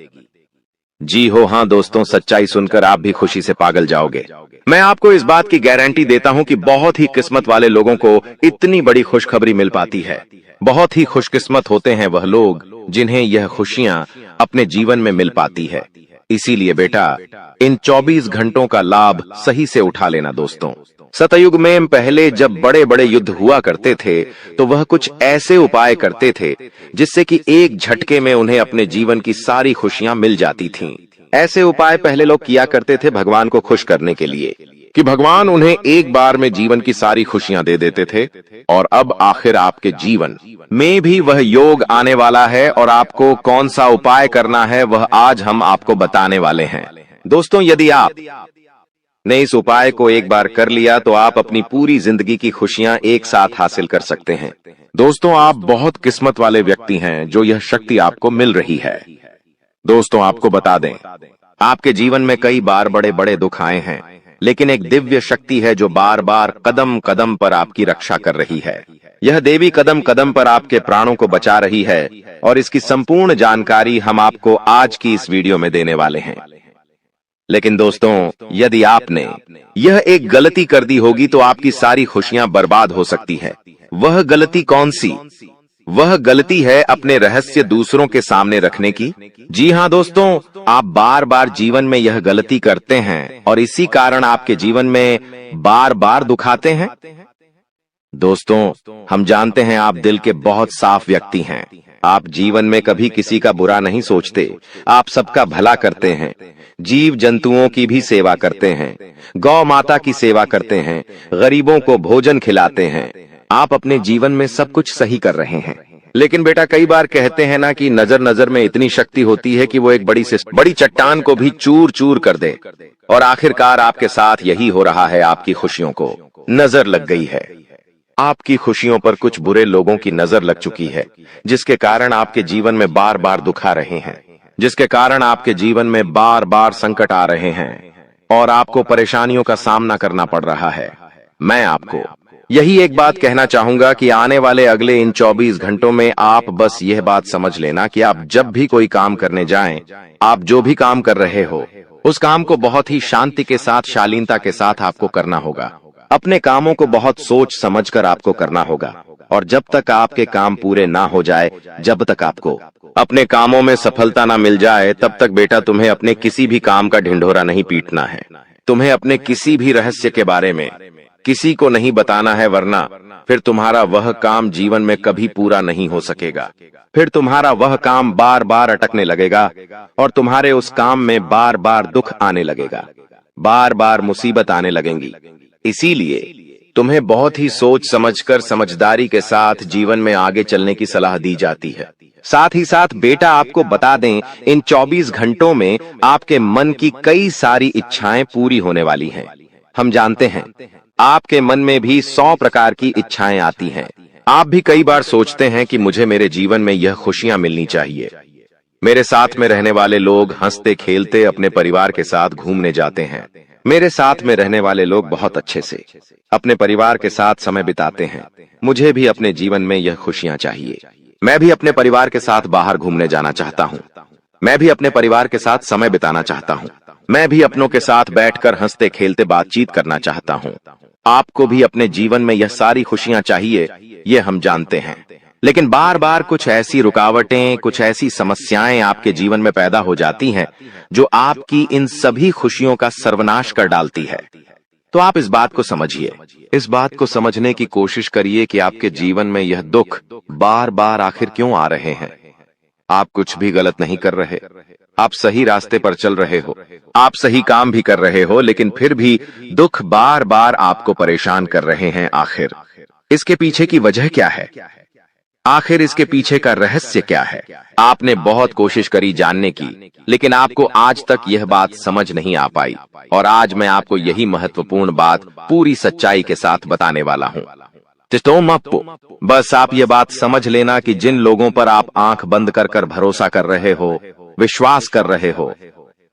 जी हो, हाँ दोस्तों, सच्चाई सुनकर आप भी खुशी से पागल जाओगे। मैं आपको इस बात की गारंटी देता हूं कि बहुत ही किस्मत वाले लोगों को इतनी बड़ी खुशखबरी मिल पाती है। बहुत ही खुशकिस्मत होते हैं वह लोग जिन्हें यह खुशियां अपने जीवन में मिल पाती है। इसीलिए बेटा इन 24 घंटों का लाभ सही से उठा लेना। दोस्तों, सतयुग में पहले जब बड़े बड़े युद्ध हुआ करते थे तो वह कुछ ऐसे उपाय करते थे जिससे कि एक झटके में उन्हें अपने जीवन की सारी खुशियां मिल जाती थीं। ऐसे उपाय पहले लोग किया करते थे भगवान को खुश करने के लिए कि भगवान उन्हें एक बार में जीवन की सारी खुशियां दे देते थे। और अब आखिर आपके जीवन में भी वह योग आने वाला है और आपको कौन सा उपाय करना है वह आज हम आपको बताने वाले हैं। दोस्तों, यदि आप ने इस उपाय को एक बार कर लिया तो आप अपनी पूरी जिंदगी की खुशियां एक साथ हासिल कर सकते हैं। दोस्तों, आप बहुत किस्मत वाले व्यक्ति हैं जो यह शक्ति आपको मिल रही है। दोस्तों, आपको बता दें, आपके जीवन में कई बार बड़े बड़े दुख आए हैं, लेकिन एक दिव्य शक्ति है जो बार बार कदम कदम पर आपकी रक्षा कर रही है। यह देवी कदम कदम पर आपके प्राणों को बचा रही है और इसकी संपूर्ण जानकारी हम आपको आज की इस वीडियो में देने वाले हैं। लेकिन दोस्तों, यदि आपने यह एक गलती कर दी होगी तो आपकी सारी खुशियां बर्बाद हो सकती है। वह गलती कौन सी? वह गलती है अपने रहस्य दूसरों के सामने रखने की। जी हाँ दोस्तों, आप बार बार जीवन में यह गलती करते हैं और इसी कारण आपके जीवन में बार बार दुख आते हैं। दोस्तों, हम जानते हैं आप दिल के बहुत साफ व्यक्ति हैं। आप जीवन में कभी किसी का बुरा नहीं सोचते, आप सबका भला करते हैं, जीव जंतुओं की भी सेवा करते हैं, गौ माता की सेवा करते हैं, गरीबों को भोजन खिलाते हैं। आप अपने जीवन में सब कुछ सही कर रहे हैं। लेकिन बेटा, कई बार कहते हैं ना कि नजर नजर में इतनी शक्ति होती है कि वो एक बड़ी चट्टान को भी चूर चूर कर दे। और आखिरकार आपके साथ यही हो रहा है। आपकी खुशियों को नजर लग गई है, आपकी खुशियों पर कुछ बुरे लोगों की नजर लग चुकी है, जिसके कारण आपके जीवन में बार बार दुख आ रहे हैं, जिसके कारण आपके जीवन में बार बार संकट आ रहे हैं और आपको परेशानियों का सामना करना पड़ रहा है। मैं आपको यही एक बात कहना चाहूंगा कि आने वाले अगले इन 24 घंटों में आप बस यह बात समझ लेना कि आप जब भी कोई काम करने जाएं, आप जो भी काम कर रहे हो उस काम को बहुत ही शांति के साथ, शालीनता के साथ आपको करना होगा। अपने कामों को बहुत सोच समझकर आपको करना होगा और जब तक आपके काम पूरे ना हो जाए, जब तक आपको अपने कामों में सफलता ना मिल जाए, तब तक बेटा तुम्हें अपने किसी भी काम का ढिंढोरा नहीं पीटना है। तुम्हें अपने किसी भी रहस्य के बारे में किसी को नहीं बताना है, वरना फिर तुम्हारा वह काम जीवन में कभी पूरा नहीं हो सकेगा। फिर तुम्हारा वह काम बार बार अटकने लगेगा और तुम्हारे उस काम में बार बार दुख आने लगेगा, बार बार मुसीबत आने लगेंगी। इसीलिए तुम्हें बहुत ही सोच समझकर समझदारी के साथ जीवन में आगे चलने की सलाह दी जाती है। साथ ही साथ बेटा आपको बता दें, इन 24 घंटों में आपके मन की कई सारी इच्छाएं पूरी होने वाली हैं। हम जानते हैं आपके मन में भी 100 प्रकार की इच्छाएं आती हैं। आप भी कई बार सोचते हैं कि मुझे मेरे जीवन में यह खुशियां मिलनी चाहिए, मेरे साथ में रहने वाले लोग हंसते खेलते अपने परिवार के साथ घूमने जाते हैं, मेरे साथ में रहने वाले लोग बहुत अच्छे से अपने परिवार के साथ समय बिताते हैं, मुझे भी अपने जीवन में यह खुशियां चाहिए। मैं भी अपने परिवार के साथ बाहर घूमने जाना चाहता हूँ, मैं भी अपने परिवार के साथ समय बिताना चाहता हूँ, मैं भी अपनों के साथ बैठकर हंसते खेलते बातचीत करना चाहता हूँ। आपको भी अपने जीवन में यह सारी खुशियां चाहिए, ये हम जानते हैं। लेकिन बार बार कुछ ऐसी रुकावटें, कुछ ऐसी समस्याएं आपके जीवन में पैदा हो जाती हैं जो आपकी इन सभी खुशियों का सर्वनाश कर डालती है। तो आप इस बात को समझिए, इस बात को समझने की कोशिश करिए कि आपके जीवन में यह दुख बार बार आखिर क्यों आ रहे हैं। आप कुछ भी गलत नहीं कर रहे, आप सही रास्ते पर चल रहे हो, आप सही काम भी कर रहे हो, लेकिन फिर भी दुख बार बार आपको परेशान कर रहे हैं। आखिर इसके पीछे की वजह क्या है? आखिर इसके पीछे का रहस्य क्या है? आपने बहुत कोशिश करी जानने की, लेकिन आपको आज तक यह बात समझ नहीं आ पाई, और आज मैं आपको यही महत्वपूर्ण बात पूरी सच्चाई के साथ बताने वाला हूँ। बस आप ये बात समझ लेना कि जिन लोगों पर आप आंख बंद कर कर भरोसा कर रहे हो, विश्वास कर रहे हो,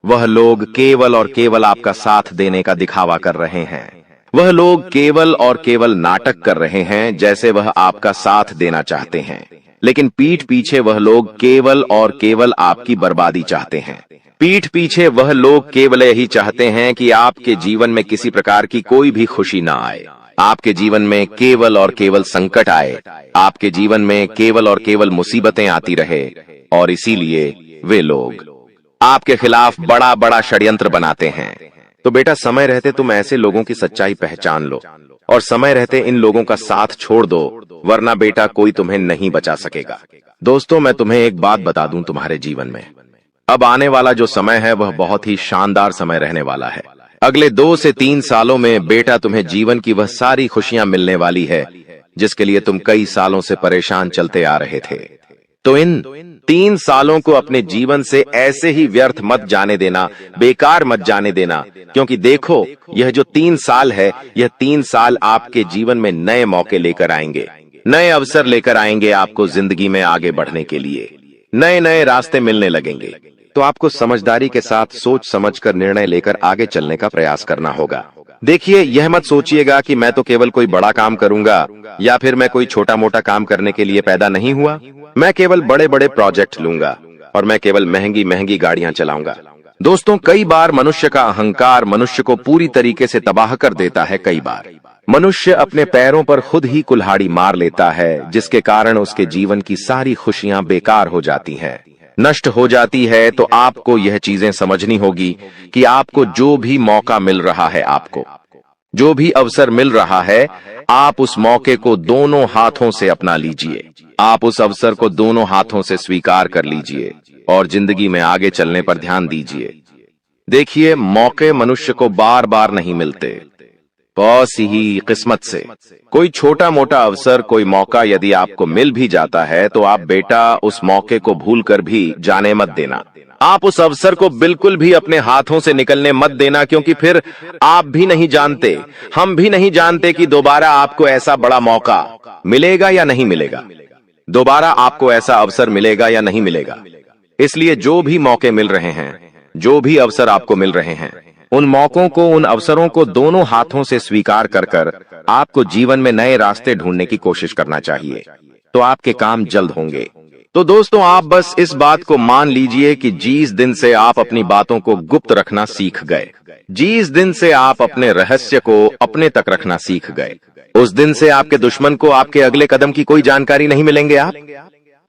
वह लोग केवल और केवल आपका साथ देने का दिखावा कर रहे हैं। वह लोग केवल और केवल नाटक कर रहे हैं जैसे वह आपका साथ देना चाहते हैं, लेकिन पीठ पीछे वह लोग केवल और केवल आपकी बर्बादी चाहते हैं। पीठ पीछे वह लोग केवल यही चाहते हैं कि आपके जीवन में किसी प्रकार की कोई भी खुशी ना आए, आपके जीवन में केवल और केवल संकट आए, आपके जीवन में केवल और केवल मुसीबतें आती रहे, और इसीलिए वे लोग आपके खिलाफ बड़ा बड़ा षड्यंत्र बनाते हैं। तो बेटा, समय रहते तुम ऐसे लोगों की सच्चाई पहचान लो और समय रहते इन लोगों का साथ छोड़ दो, वरना बेटा कोई तुम्हें नहीं बचा सकेगा। दोस्तों, मैं तुम्हें एक बात बता दूं, तुम्हारे जीवन में अब आने वाला जो समय है वह बहुत ही शानदार समय रहने वाला है। अगले 2 से 3 सालों में बेटा तुम्हें जीवन की वह सारी खुशियां मिलने वाली है जिसके लिए तुम कई सालों से परेशान चलते आ रहे थे। तो इन 3 सालों को अपने जीवन से ऐसे ही व्यर्थ मत जाने देना, बेकार मत जाने देना, क्योंकि देखो, यह जो 3 साल है, यह 3 साल आपके जीवन में नए मौके लेकर आएंगे, नए अवसर लेकर आएंगे। आपको जिंदगी में आगे बढ़ने के लिए नए नए रास्ते मिलने लगेंगे। तो आपको समझदारी के साथ सोच समझकर निर्णय लेकर आगे चलने का प्रयास करना होगा। देखिए, यह मत सोचिएगा कि मैं तो केवल कोई बड़ा काम करूंगा, या फिर मैं कोई छोटा मोटा काम करने के लिए पैदा नहीं हुआ, मैं केवल बड़े बड़े प्रोजेक्ट लूंगा और मैं केवल महंगी महंगी गाड़ियां चलाऊंगा। दोस्तों, कई बार मनुष्य का अहंकार मनुष्य को पूरी तरीके से तबाह कर देता है। कई बार मनुष्य अपने पैरों पर खुद ही कुल्हाड़ी मार लेता है, जिसके कारण उसके जीवन की सारी खुशियां बेकार हो जाती हैं, नष्ट हो जाती है। तो आपको यह चीजें समझनी होगी कि आपको जो भी मौका मिल रहा है, आपको जो भी अवसर मिल रहा है, आप उस मौके को दोनों हाथों से अपना लीजिए। आप उस अवसर को दोनों हाथों से स्वीकार कर लीजिए और जिंदगी में आगे चलने पर ध्यान दीजिए। देखिए, मौके मनुष्य को बार बार नहीं मिलते, बस ही किस्मत से। कोई छोटा मोटा अवसर, कोई मौका यदि आपको मिल भी जाता है, तो आप बेटा उस मौके को भूलकर भी जाने मत देना। आप उस अवसर को बिल्कुल भी अपने हाथों से निकलने मत देना, क्योंकि फिर आप भी नहीं जानते, हम भी नहीं जानते कि दोबारा आपको ऐसा बड़ा मौका मिलेगा या नहीं मिलेगा, दोबारा आपको ऐसा अवसर मिलेगा या नहीं मिलेगा। इसलिए जो भी मौके मिल रहे हैं, जो भी अवसर आपको मिल रहे हैं, उन मौकों को, उन अवसरों को दोनों हाथों से स्वीकार कर कर आपको जीवन में नए रास्ते ढूंढने की कोशिश करना चाहिए। तो आपके काम जल्द होंगे, तो दोस्तों आप बस इस बात को मान लीजिए कि जिस दिन से आप अपनी बातों को गुप्त रखना सीख गए, जिस दिन से आप अपने रहस्य को अपने तक रखना सीख गए, उस दिन से आपके दुश्मन को आपके अगले कदम की कोई जानकारी नहीं मिलेंगे।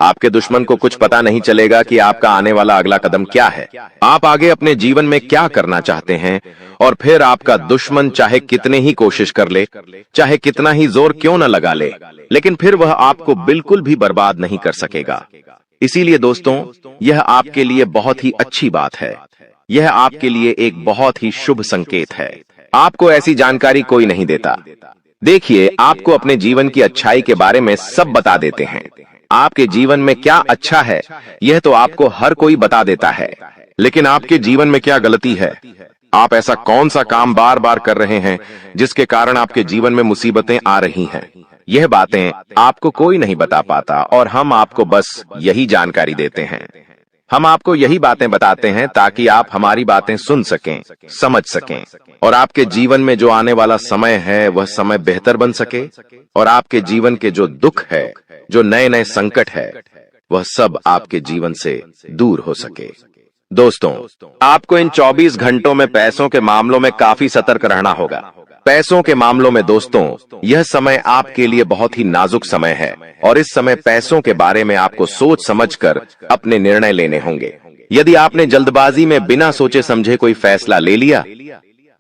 आपके दुश्मन को कुछ पता नहीं चलेगा कि आपका आने वाला अगला कदम क्या है, आप आगे अपने जीवन में क्या करना चाहते हैं। और फिर आपका दुश्मन चाहे कितने ही कोशिश कर ले, चाहे कितना ही जोर क्यों न लगा ले, लेकिन फिर वह आपको बिल्कुल भी बर्बाद नहीं कर सकेगा। इसीलिए दोस्तों, यह आपके लिए बहुत ही अच्छी बात है, यह आपके लिए एक बहुत ही शुभ संकेत है। आपको ऐसी जानकारी कोई नहीं देता। देखिए, आपको अपने जीवन की अच्छाई के बारे में सब बता देते हैं। आपके जीवन में क्या अच्छा है यह तो आपको हर कोई बता देता है, लेकिन आपके जीवन में क्या गलती है, आप ऐसा कौन सा काम बार बार कर रहे हैं जिसके कारण आपके जीवन में मुसीबतें आ रही हैं, यह बातें आपको कोई नहीं बता पाता और हम आपको बस यही जानकारी देते हैं। हम आपको यही बातें बताते हैं ताकि आप हमारी बातें सुन सकें, समझ सकें और आपके जीवन में जो आने वाला समय है वह समय बेहतर बन सके और आपके जीवन के जो दुख है, जो नए नए संकट है, वह सब आपके जीवन से दूर हो सके। दोस्तों, आपको इन 24 घंटों में पैसों के मामलों में काफी सतर्क रहना होगा। पैसों के मामलों में दोस्तों, यह समय आपके लिए बहुत ही नाजुक समय है और इस समय पैसों के बारे में आपको सोच समझकर अपने निर्णय लेने होंगे। यदि आपने जल्दबाजी में बिना सोचे समझे कोई फैसला ले लिया,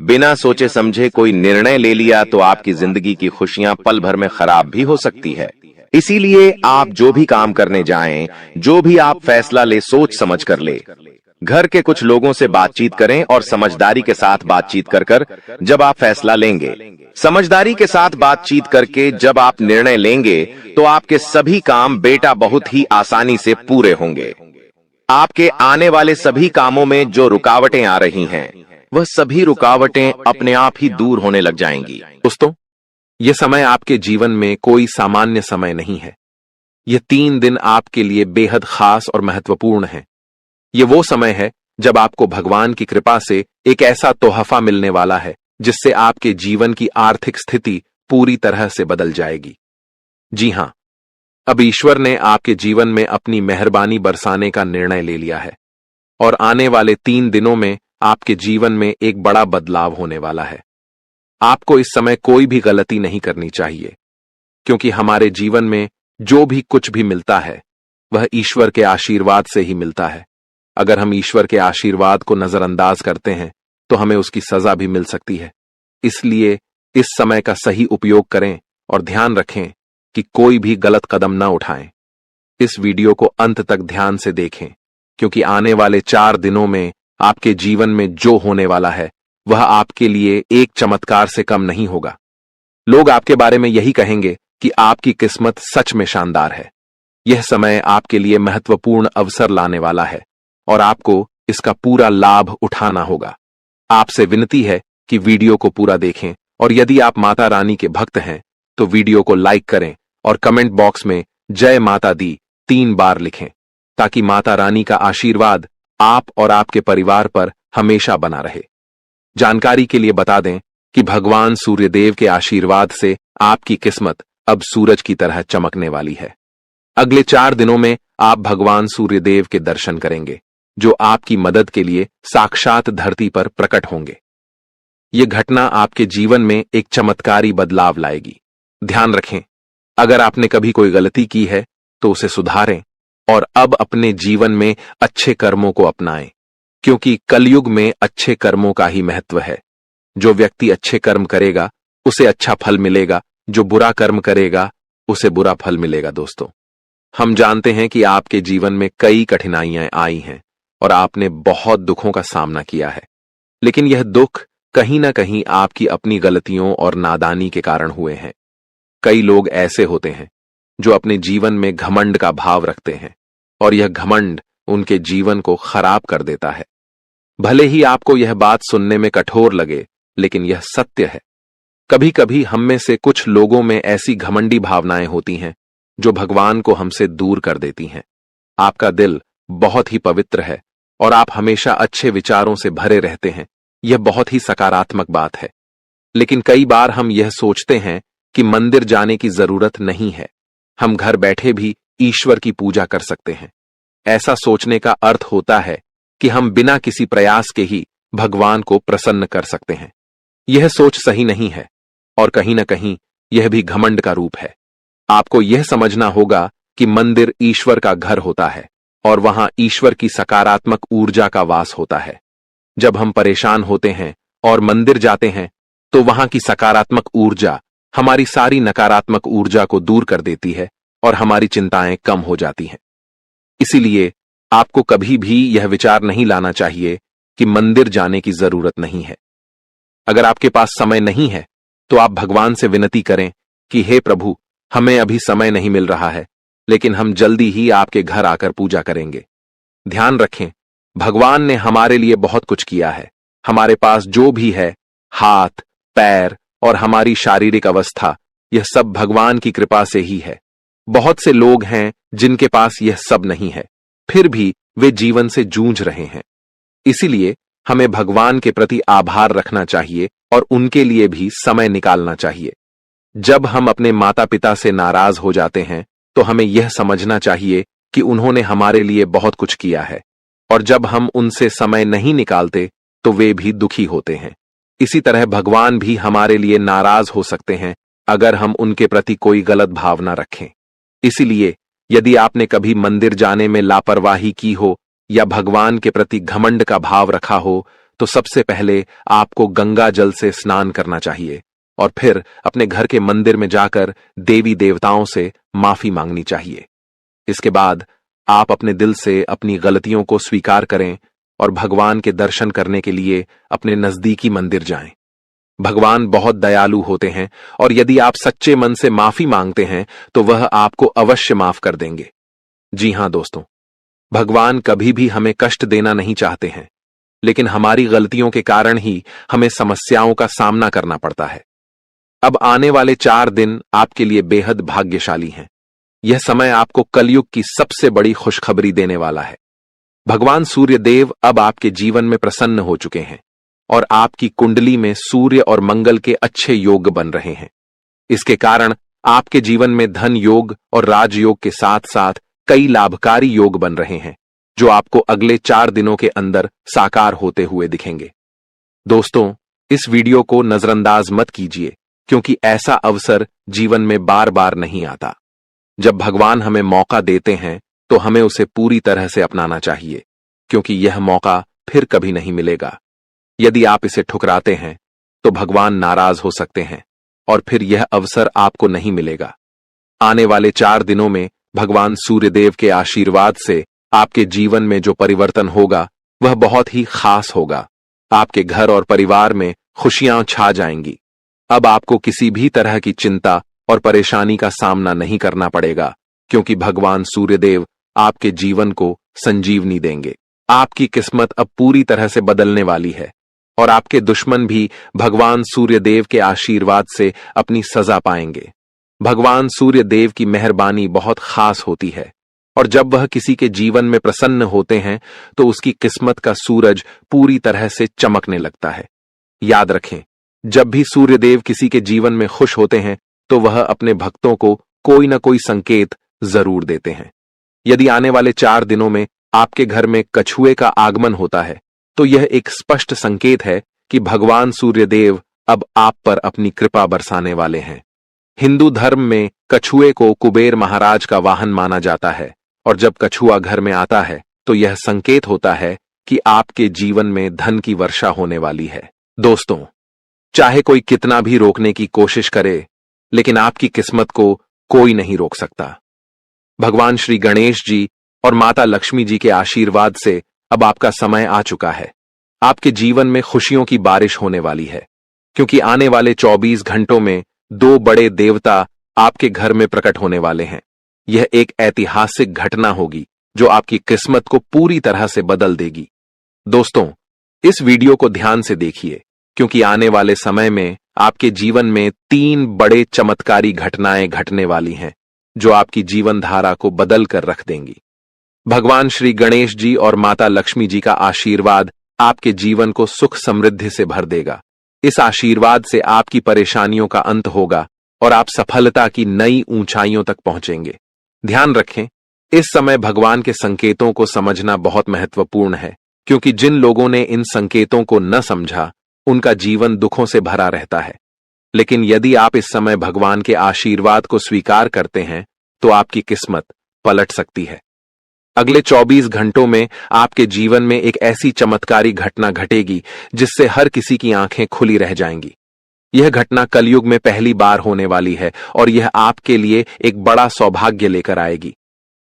बिना सोचे समझे कोई निर्णय ले लिया, तो आपकी जिंदगी की खुशियां पल भर में खराब भी हो सकती है। इसीलिए आप जो भी काम करने जाएं, जो भी आप फैसला ले, सोच समझ कर ले। घर के कुछ लोगों से बातचीत करें और समझदारी के साथ बातचीत कर जब आप फैसला लेंगे, समझदारी के साथ बातचीत करके जब आप निर्णय लेंगे, तो आपके सभी काम बेटा बहुत ही आसानी से पूरे होंगे। आपके आने वाले सभी कामों में जो रुकावटें आ रही हैं, वह सभी रुकावटें अपने आप ही दूर होने लग जाएंगी। दोस्तों, यह समय आपके जीवन में कोई सामान्य समय नहीं है। यह 3 दिन आपके लिए बेहद खास और महत्वपूर्ण है। ये वो समय है जब आपको भगवान की कृपा से एक ऐसा तोहफा मिलने वाला है जिससे आपके जीवन की आर्थिक स्थिति पूरी तरह से बदल जाएगी। जी हां, अब ईश्वर ने आपके जीवन में अपनी मेहरबानी बरसाने का निर्णय ले लिया है और आने वाले 3 दिनों में आपके जीवन में एक बड़ा बदलाव होने वाला है। आपको इस समय कोई भी गलती नहीं करनी चाहिए, क्योंकि हमारे जीवन में जो भी कुछ भी मिलता है वह ईश्वर के आशीर्वाद से ही मिलता है। अगर हम ईश्वर के आशीर्वाद को नजरअंदाज करते हैं तो हमें उसकी सजा भी मिल सकती है। इसलिए इस समय का सही उपयोग करें और ध्यान रखें कि कोई भी गलत कदम न उठाएं। इस वीडियो को अंत तक ध्यान से देखें, क्योंकि आने वाले 4 दिनों में आपके जीवन में जो होने वाला है वह आपके लिए एक चमत्कार से कम नहीं होगा। लोग आपके बारे में यही कहेंगे कि आपकी किस्मत सच में शानदार है। यह समय आपके लिए महत्वपूर्ण अवसर लाने वाला है और आपको इसका पूरा लाभ उठाना होगा। आपसे विनती है कि वीडियो को पूरा देखें और यदि आप माता रानी के भक्त हैं तो वीडियो को लाइक करें और कमेंट बॉक्स में जय माता दी 3 बार लिखें, ताकि माता रानी का आशीर्वाद आप और आपके परिवार पर हमेशा बना रहे। जानकारी के लिए बता दें कि भगवान सूर्यदेव के आशीर्वाद से आपकी किस्मत अब सूरज की तरह चमकने वाली है। अगले 4 दिनों में आप भगवान सूर्यदेव के दर्शन करेंगे, जो आपकी मदद के लिए साक्षात धरती पर प्रकट होंगे। यह घटना आपके जीवन में एक चमत्कारी बदलाव लाएगी। ध्यान रखें, अगर आपने कभी कोई गलती की है तो उसे सुधारें और अब अपने जीवन में अच्छे कर्मों को अपनाएं, क्योंकि कलयुग में अच्छे कर्मों का ही महत्व है। जो व्यक्ति अच्छे कर्म करेगा उसे अच्छा फल मिलेगा, जो बुरा कर्म करेगा उसे बुरा फल मिलेगा। दोस्तों, हम जानते हैं कि आपके जीवन में कई कठिनाइयां आई हैं और आपने बहुत दुखों का सामना किया है, लेकिन यह दुख कहीं ना कहीं आपकी अपनी गलतियों और नादानी के कारण हुए हैं। कई लोग ऐसे होते हैं जो अपने जीवन में घमंड का भाव रखते हैं और यह घमंड उनके जीवन को खराब कर देता है। भले ही आपको यह बात सुनने में कठोर लगे, लेकिन यह सत्य है। कभी कभी हम में से कुछ लोगों में ऐसी घमंडी भावनाएं होती हैं जो भगवान को हमसे दूर कर देती हैं। आपका दिल बहुत ही पवित्र है और आप हमेशा अच्छे विचारों से भरे रहते हैं। यह बहुत ही सकारात्मक बात है, लेकिन कई बार हम यह सोचते हैं कि मंदिर जाने की जरूरत नहीं है। हम घर बैठे भी ईश्वर की पूजा कर सकते हैं। ऐसा सोचने का अर्थ होता है कि हम बिना किसी प्रयास के ही भगवान को प्रसन्न कर सकते हैं। यह सोच सही नहीं है और कहीं न कहीं यह भी घमंड का रूप है। आपको यह समझना होगा कि मंदिर ईश्वर का घर होता है और वहां ईश्वर की सकारात्मक ऊर्जा का वास होता है। जब हम परेशान होते हैं और मंदिर जाते हैं तो वहां की सकारात्मक ऊर्जा हमारी सारी नकारात्मक ऊर्जा को दूर कर देती है और हमारी चिंताएं कम हो जाती हैं। इसीलिए आपको कभी भी यह विचार नहीं लाना चाहिए कि मंदिर जाने की जरूरत नहीं है। अगर आपके पास समय नहीं है तो आप भगवान से विनती करें कि हे प्रभु, हमें अभी समय नहीं मिल रहा है, लेकिन हम जल्दी ही आपके घर आकर पूजा करेंगे। ध्यान रखें, भगवान ने हमारे लिए बहुत कुछ किया है। हमारे पास जो भी है, हाथ, पैर और हमारी शारीरिक अवस्था, यह सब भगवान की कृपा से ही है। बहुत से लोग हैं जिनके पास यह सब नहीं है, फिर भी वे जीवन से जूझ रहे हैं। इसीलिए हमें भगवान के प्रति आभार रखना चाहिए और उनके लिए भी समय निकालना चाहिए। जब हम अपने माता पिता से नाराज हो जाते हैं तो हमें यह समझना चाहिए कि उन्होंने हमारे लिए बहुत कुछ किया है, और जब हम उनसे समय नहीं निकालते तो वे भी दुखी होते हैं। इसी तरह भगवान भी हमारे लिए नाराज हो सकते हैं अगर हम उनके प्रति कोई गलत भावना रखें। इसीलिए यदि आपने कभी मंदिर जाने में लापरवाही की हो या भगवान के प्रति घमंड का भाव रखा हो, तो सबसे पहले आपको गंगा जल से स्नान करना चाहिए और फिर अपने घर के मंदिर में जाकर देवी देवताओं से माफी मांगनी चाहिए। इसके बाद आप अपने दिल से अपनी गलतियों को स्वीकार करें और भगवान के दर्शन करने के लिए अपने नजदीकी मंदिर जाएं। भगवान बहुत दयालु होते हैं और यदि आप सच्चे मन से माफी मांगते हैं तो वह आपको अवश्य माफ कर देंगे। जी हां दोस्तों, भगवान कभी भी हमें कष्ट देना नहीं चाहते हैं, लेकिन हमारी गलतियों के कारण ही हमें समस्याओं का सामना करना पड़ता है। अब आने वाले 4 दिन आपके लिए बेहद भाग्यशाली हैं। यह समय आपको कलयुग की सबसे बड़ी खुशखबरी देने वाला है। भगवान सूर्य देव अब आपके जीवन में प्रसन्न हो चुके हैं और आपकी कुंडली में सूर्य और मंगल के अच्छे योग बन रहे हैं। इसके कारण आपके जीवन में धन योग और राजयोग के साथ साथ कई लाभकारी योग बन रहे हैं, जो आपको अगले 4 दिनों के अंदर साकार होते हुए दिखेंगे। दोस्तों, इस वीडियो को नजरअंदाज मत कीजिए, क्योंकि ऐसा अवसर जीवन में बार बार नहीं आता। जब भगवान हमें मौका देते हैं तो हमें उसे पूरी तरह से अपनाना चाहिए, क्योंकि यह मौका फिर कभी नहीं मिलेगा। यदि आप इसे ठुकराते हैं तो भगवान नाराज हो सकते हैं और फिर यह अवसर आपको नहीं मिलेगा। आने वाले 4 दिनों में भगवान सूर्यदेव के आशीर्वाद से आपके जीवन में जो परिवर्तन होगा वह बहुत ही खास होगा। आपके घर और परिवार में खुशियां छा जाएंगी। अब आपको किसी भी तरह की चिंता और परेशानी का सामना नहीं करना पड़ेगा, क्योंकि भगवान सूर्यदेव आपके जीवन को संजीवनी देंगे। आपकी किस्मत अब पूरी तरह से बदलने वाली है और आपके दुश्मन भी भगवान सूर्यदेव के आशीर्वाद से अपनी सजा पाएंगे। भगवान सूर्यदेव की मेहरबानी बहुत खास होती है और जब वह किसी के जीवन में प्रसन्न होते हैं तो उसकी किस्मत का सूरज पूरी तरह से चमकने लगता है। याद रखें, जब भी सूर्यदेव किसी के जीवन में खुश होते हैं तो वह अपने भक्तों को कोई न कोई संकेत जरूर देते हैं। यदि आने वाले 4 दिनों में आपके घर में कछुए का आगमन होता है तो यह एक स्पष्ट संकेत है कि भगवान सूर्यदेव अब आप पर अपनी कृपा बरसाने वाले हैं। हिंदू धर्म में कछुए को कुबेर महाराज का वाहन माना जाता है और जब कछुआ घर में आता है तो यह संकेत होता है कि आपके जीवन में धन की वर्षा होने वाली है। दोस्तों, चाहे कोई कितना भी रोकने की कोशिश करे, लेकिन आपकी किस्मत को कोई नहीं रोक सकता। भगवान श्री गणेश जी और माता लक्ष्मी जी के आशीर्वाद से अब आपका समय आ चुका है। आपके जीवन में खुशियों की बारिश होने वाली है, क्योंकि आने वाले 24 घंटों में 2 बड़े देवता आपके घर में प्रकट होने वाले हैं। यह एक ऐतिहासिक घटना होगी जो आपकी किस्मत को पूरी तरह से बदल देगी। दोस्तों, इस वीडियो को ध्यान से देखिए, क्योंकि आने वाले समय में आपके जीवन में 3 बड़े चमत्कारी घटनाएं घटने वाली हैं, जो आपकी जीवन धारा को बदल कर रख देंगी। भगवान श्री गणेश जी और माता लक्ष्मी जी का आशीर्वाद आपके जीवन को सुख समृद्धि से भर देगा। इस आशीर्वाद से आपकी परेशानियों का अंत होगा और आप सफलता की नई ऊंचाइयों तक पहुंचेंगे। ध्यान रखें, इस समय भगवान के संकेतों को समझना बहुत महत्वपूर्ण है, क्योंकि जिन लोगों ने इन संकेतों को न समझा उनका जीवन दुखों से भरा रहता है। लेकिन यदि आप इस समय भगवान के आशीर्वाद को स्वीकार करते हैं तो आपकी किस्मत पलट सकती है। अगले 24 घंटों में आपके जीवन में एक ऐसी चमत्कारी घटना घटेगी जिससे हर किसी की आंखें खुली रह जाएंगी। यह घटना कलयुग में पहली बार होने वाली है और यह आपके लिए एक बड़ा सौभाग्य लेकर आएगी।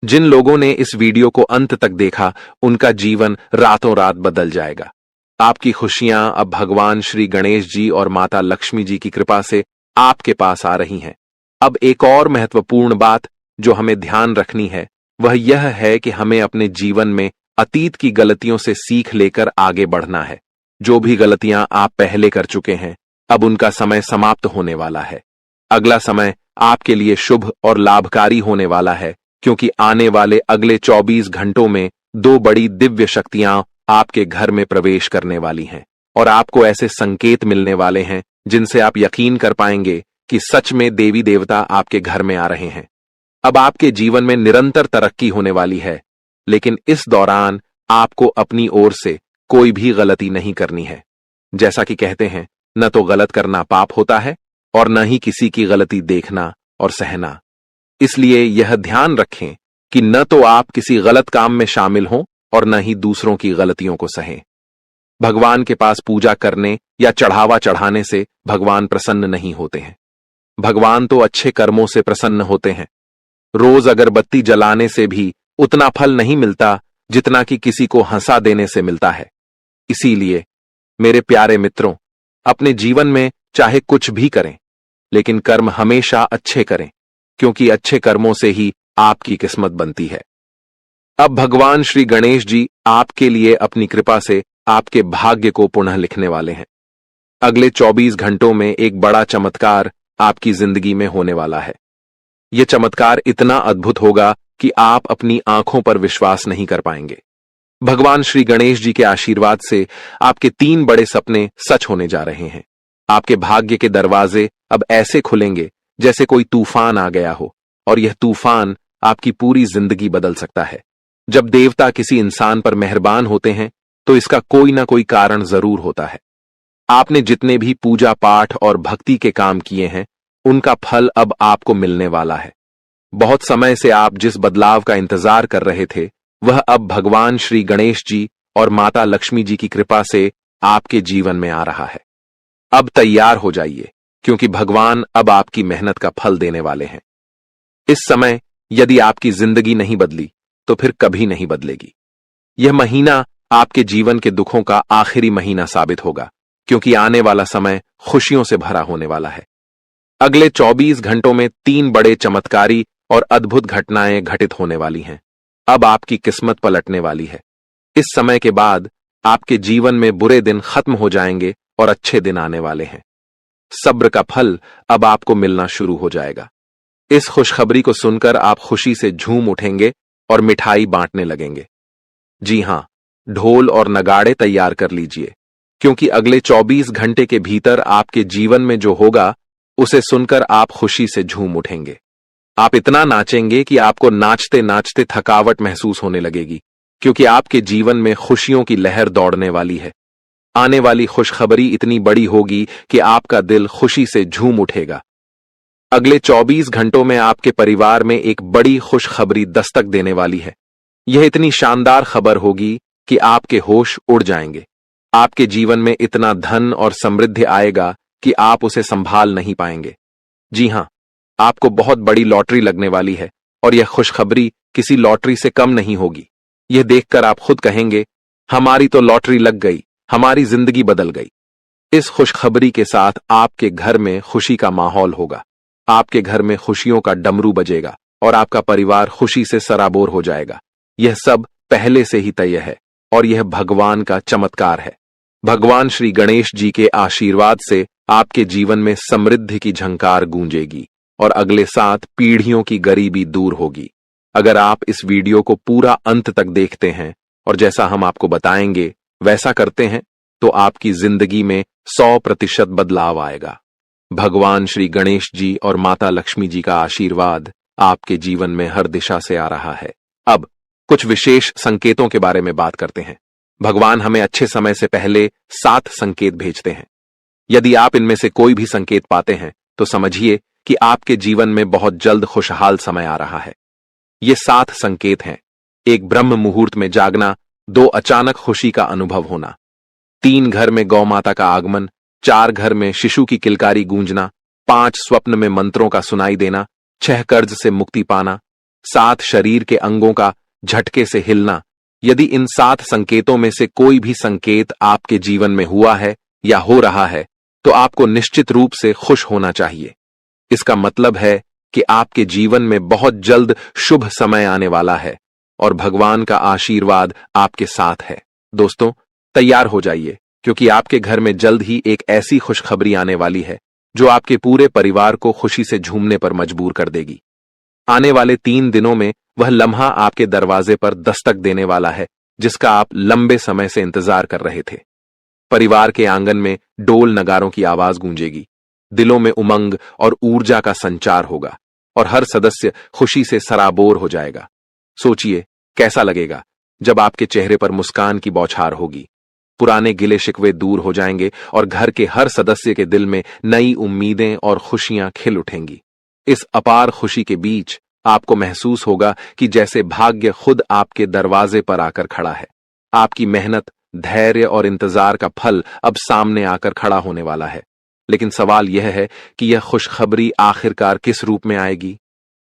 जिन लोगों ने इस वीडियो को अंत तक देखा उनका जीवन रातों रात बदल जाएगा। आपकी खुशियां अब भगवान श्री गणेश जी और माता लक्ष्मी जी की कृपा से आपके पास आ रही हैं। अब एक और महत्वपूर्ण बात जो हमें ध्यान रखनी है वह यह है कि हमें अपने जीवन में अतीत की गलतियों से सीख लेकर आगे बढ़ना है। जो भी गलतियां आप पहले कर चुके हैं अब उनका समय समाप्त होने वाला है। अगला समय आपके लिए शुभ और लाभकारी होने वाला है, क्योंकि आने वाले अगले 24 घंटों में 2 बड़ी दिव्य शक्तियां आपके घर में प्रवेश करने वाली हैं और आपको ऐसे संकेत मिलने वाले हैं जिनसे आप यकीन कर पाएंगे कि सच में देवी देवता आपके घर में आ रहे हैं। अब आपके जीवन में निरंतर तरक्की होने वाली है, लेकिन इस दौरान आपको अपनी ओर से कोई भी गलती नहीं करनी है। जैसा कि कहते हैं, न तो गलत करना पाप होता है और न ही किसी की गलती देखना और सहना। इसलिए यह ध्यान रखें कि न तो आप किसी गलत काम में शामिल हों और न ही दूसरों की गलतियों को सहें। भगवान के पास पूजा करने या चढ़ावा चढ़ाने से भगवान प्रसन्न नहीं होते हैं। भगवान तो अच्छे कर्मों से प्रसन्न होते हैं। रोज अगरबत्ती जलाने से भी उतना फल नहीं मिलता जितना कि किसी को हंसा देने से मिलता है। इसीलिए मेरे प्यारे मित्रों, अपने जीवन में चाहे कुछ भी करें, लेकिन कर्म हमेशा अच्छे करें, क्योंकि अच्छे कर्मों से ही आपकी किस्मत बनती है। अब भगवान श्री गणेश जी आपके लिए अपनी कृपा से आपके भाग्य को पुनः लिखने वाले हैं। अगले 24 घंटों में एक बड़ा चमत्कार आपकी जिंदगी में होने वाला है। यह चमत्कार इतना अद्भुत होगा कि आप अपनी आंखों पर विश्वास नहीं कर पाएंगे। भगवान श्री गणेश जी के आशीर्वाद से आपके 3 बड़े सपने सच होने जा रहे हैं। आपके भाग्य के दरवाजे अब ऐसे खुलेंगे जैसे कोई तूफान आ गया हो, और यह तूफान आपकी पूरी जिंदगी बदल सकता है। जब देवता किसी इंसान पर मेहरबान होते हैं तो इसका कोई ना कोई कारण जरूर होता है। आपने जितने भी पूजा पाठ और भक्ति के काम किए हैं उनका फल अब आपको मिलने वाला है। बहुत समय से आप जिस बदलाव का इंतजार कर रहे थे वह अब भगवान श्री गणेश जी और माता लक्ष्मी जी की कृपा से आपके जीवन में आ रहा है। अब तैयार हो जाइए, क्योंकि भगवान अब आपकी मेहनत का फल देने वाले हैं। इस समय यदि आपकी जिंदगी नहीं बदली तो फिर कभी नहीं बदलेगी। यह महीना आपके जीवन के दुखों का आखिरी महीना साबित होगा, क्योंकि आने वाला समय खुशियों से भरा होने वाला है। अगले 24 घंटों में 3 बड़े चमत्कारी और अद्भुत घटनाएं घटित होने वाली हैं। अब आपकी किस्मत पलटने वाली है। इस समय के बाद आपके जीवन में बुरे दिन खत्म हो जाएंगे और अच्छे दिन आने वाले हैं। सब्र का फल अब आपको मिलना शुरू हो जाएगा। इस खुशखबरी को सुनकर आप खुशी से झूम उठेंगे और मिठाई बांटने लगेंगे। जी हां, ढोल और नगाड़े तैयार कर लीजिए, क्योंकि अगले 24 घंटे के भीतर आपके जीवन में जो होगा उसे सुनकर आप खुशी से झूम उठेंगे। आप इतना नाचेंगे कि आपको नाचते नाचते थकावट महसूस होने लगेगी, क्योंकि आपके जीवन में खुशियों की लहर दौड़ने वाली है। आने वाली खुशखबरी इतनी बड़ी होगी कि आपका दिल खुशी से झूम उठेगा। अगले 24 घंटों में आपके परिवार में एक बड़ी खुशखबरी दस्तक देने वाली है। यह इतनी शानदार खबर होगी कि आपके होश उड़ जाएंगे। आपके जीवन में इतना धन और समृद्धि आएगा कि आप उसे संभाल नहीं पाएंगे। जी हां, आपको बहुत बड़ी लॉटरी लगने वाली है और यह खुशखबरी किसी लॉटरी से कम नहीं होगी। यह देखकर आप खुद कहेंगे, हमारी तो लॉटरी लग गई, हमारी जिंदगी बदल गई। इस खुशखबरी के साथ आपके घर में खुशी का माहौल होगा। आपके घर में खुशियों का डमरू बजेगा और आपका परिवार खुशी से सराबोर हो जाएगा। यह सब पहले से ही तय है और यह भगवान का चमत्कार है। भगवान श्री गणेश जी के आशीर्वाद से आपके जीवन में समृद्धि की झंकार गूंजेगी और अगले 7 पीढ़ियों की गरीबी दूर होगी। अगर आप इस वीडियो को पूरा अंत तक देखते हैं और जैसा हम आपको बताएंगे वैसा करते हैं तो आपकी जिंदगी में 100% बदलाव आएगा। भगवान श्री गणेश जी और माता लक्ष्मी जी का आशीर्वाद आपके जीवन में हर दिशा से आ रहा है। अब कुछ विशेष संकेतों के बारे में बात करते हैं। भगवान हमें अच्छे समय से पहले 7 संकेत भेजते हैं। यदि आप इनमें से कोई भी संकेत पाते हैं तो समझिए कि आपके जीवन में बहुत जल्द खुशहाल समय आ रहा है। ये 7 संकेत हैं। 1 ब्रह्म मुहूर्त में जागना, 2 अचानक खुशी का अनुभव होना, 3 घर में गौ माता का आगमन, 4 घर में शिशु की किलकारी गूंजना, 5 स्वप्न में मंत्रों का सुनाई देना, 6 कर्ज से मुक्ति पाना, 7 शरीर के अंगों का झटके से हिलना। यदि इन 7 संकेतों में से कोई भी संकेत आपके जीवन में हुआ है या हो रहा है तो आपको निश्चित रूप से खुश होना चाहिए। इसका मतलब है कि आपके जीवन में बहुत जल्द शुभ समय आने वाला है और भगवान का आशीर्वाद आपके साथ है। दोस्तों, तैयार हो जाइए, क्योंकि आपके घर में जल्द ही एक ऐसी खुशखबरी आने वाली है जो आपके पूरे परिवार को खुशी से झूमने पर मजबूर कर देगी। आने वाले 3 दिनों में वह लम्हा आपके दरवाजे पर दस्तक देने वाला है जिसका आप लंबे समय से इंतजार कर रहे थे। परिवार के आंगन में डोल नगारों की आवाज गूंजेगी, दिलों में उमंग और ऊर्जा का संचार होगा और हर सदस्य खुशी से सराबोर हो जाएगा। सोचिए कैसा लगेगा जब आपके चेहरे पर मुस्कान की बौछार होगी। पुराने गिले शिकवे दूर हो जाएंगे और घर के हर सदस्य के दिल में नई उम्मीदें और खुशियां खिल उठेंगी। इस अपार खुशी के बीच आपको महसूस होगा कि जैसे भाग्य खुद आपके दरवाजे पर आकर खड़ा है। आपकी मेहनत, धैर्य और इंतजार का फल अब सामने आकर खड़ा होने वाला है। लेकिन सवाल यह है कि यह खुशखबरी आखिरकार किस रूप में आएगी?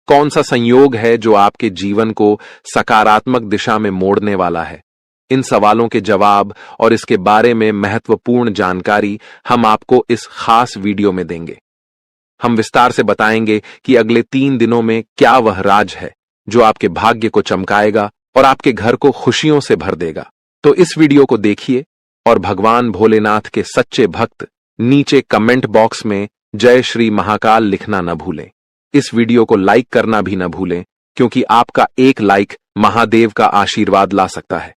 कौन सा संयोग है जो आपके जीवन को सकारात्मक दिशा में मोड़ने वाला है? इन सवालों के जवाब और इसके बारे में महत्वपूर्ण जानकारी हम आपको इस खास वीडियो में देंगे। हम विस्तार से बताएंगे कि अगले 3 दिनों में क्या वह राज है जो आपके भाग्य को चमकाएगा और आपके घर को खुशियों से भर देगा। तो इस वीडियो को देखिए और भगवान भोलेनाथ के सच्चे भक्त नीचे कमेंट बॉक्स में जय श्री महाकाल लिखना न भूलें। इस वीडियो को लाइक करना भी न भूलें, क्योंकि आपका एक लाइक महादेव का आशीर्वाद ला सकता है।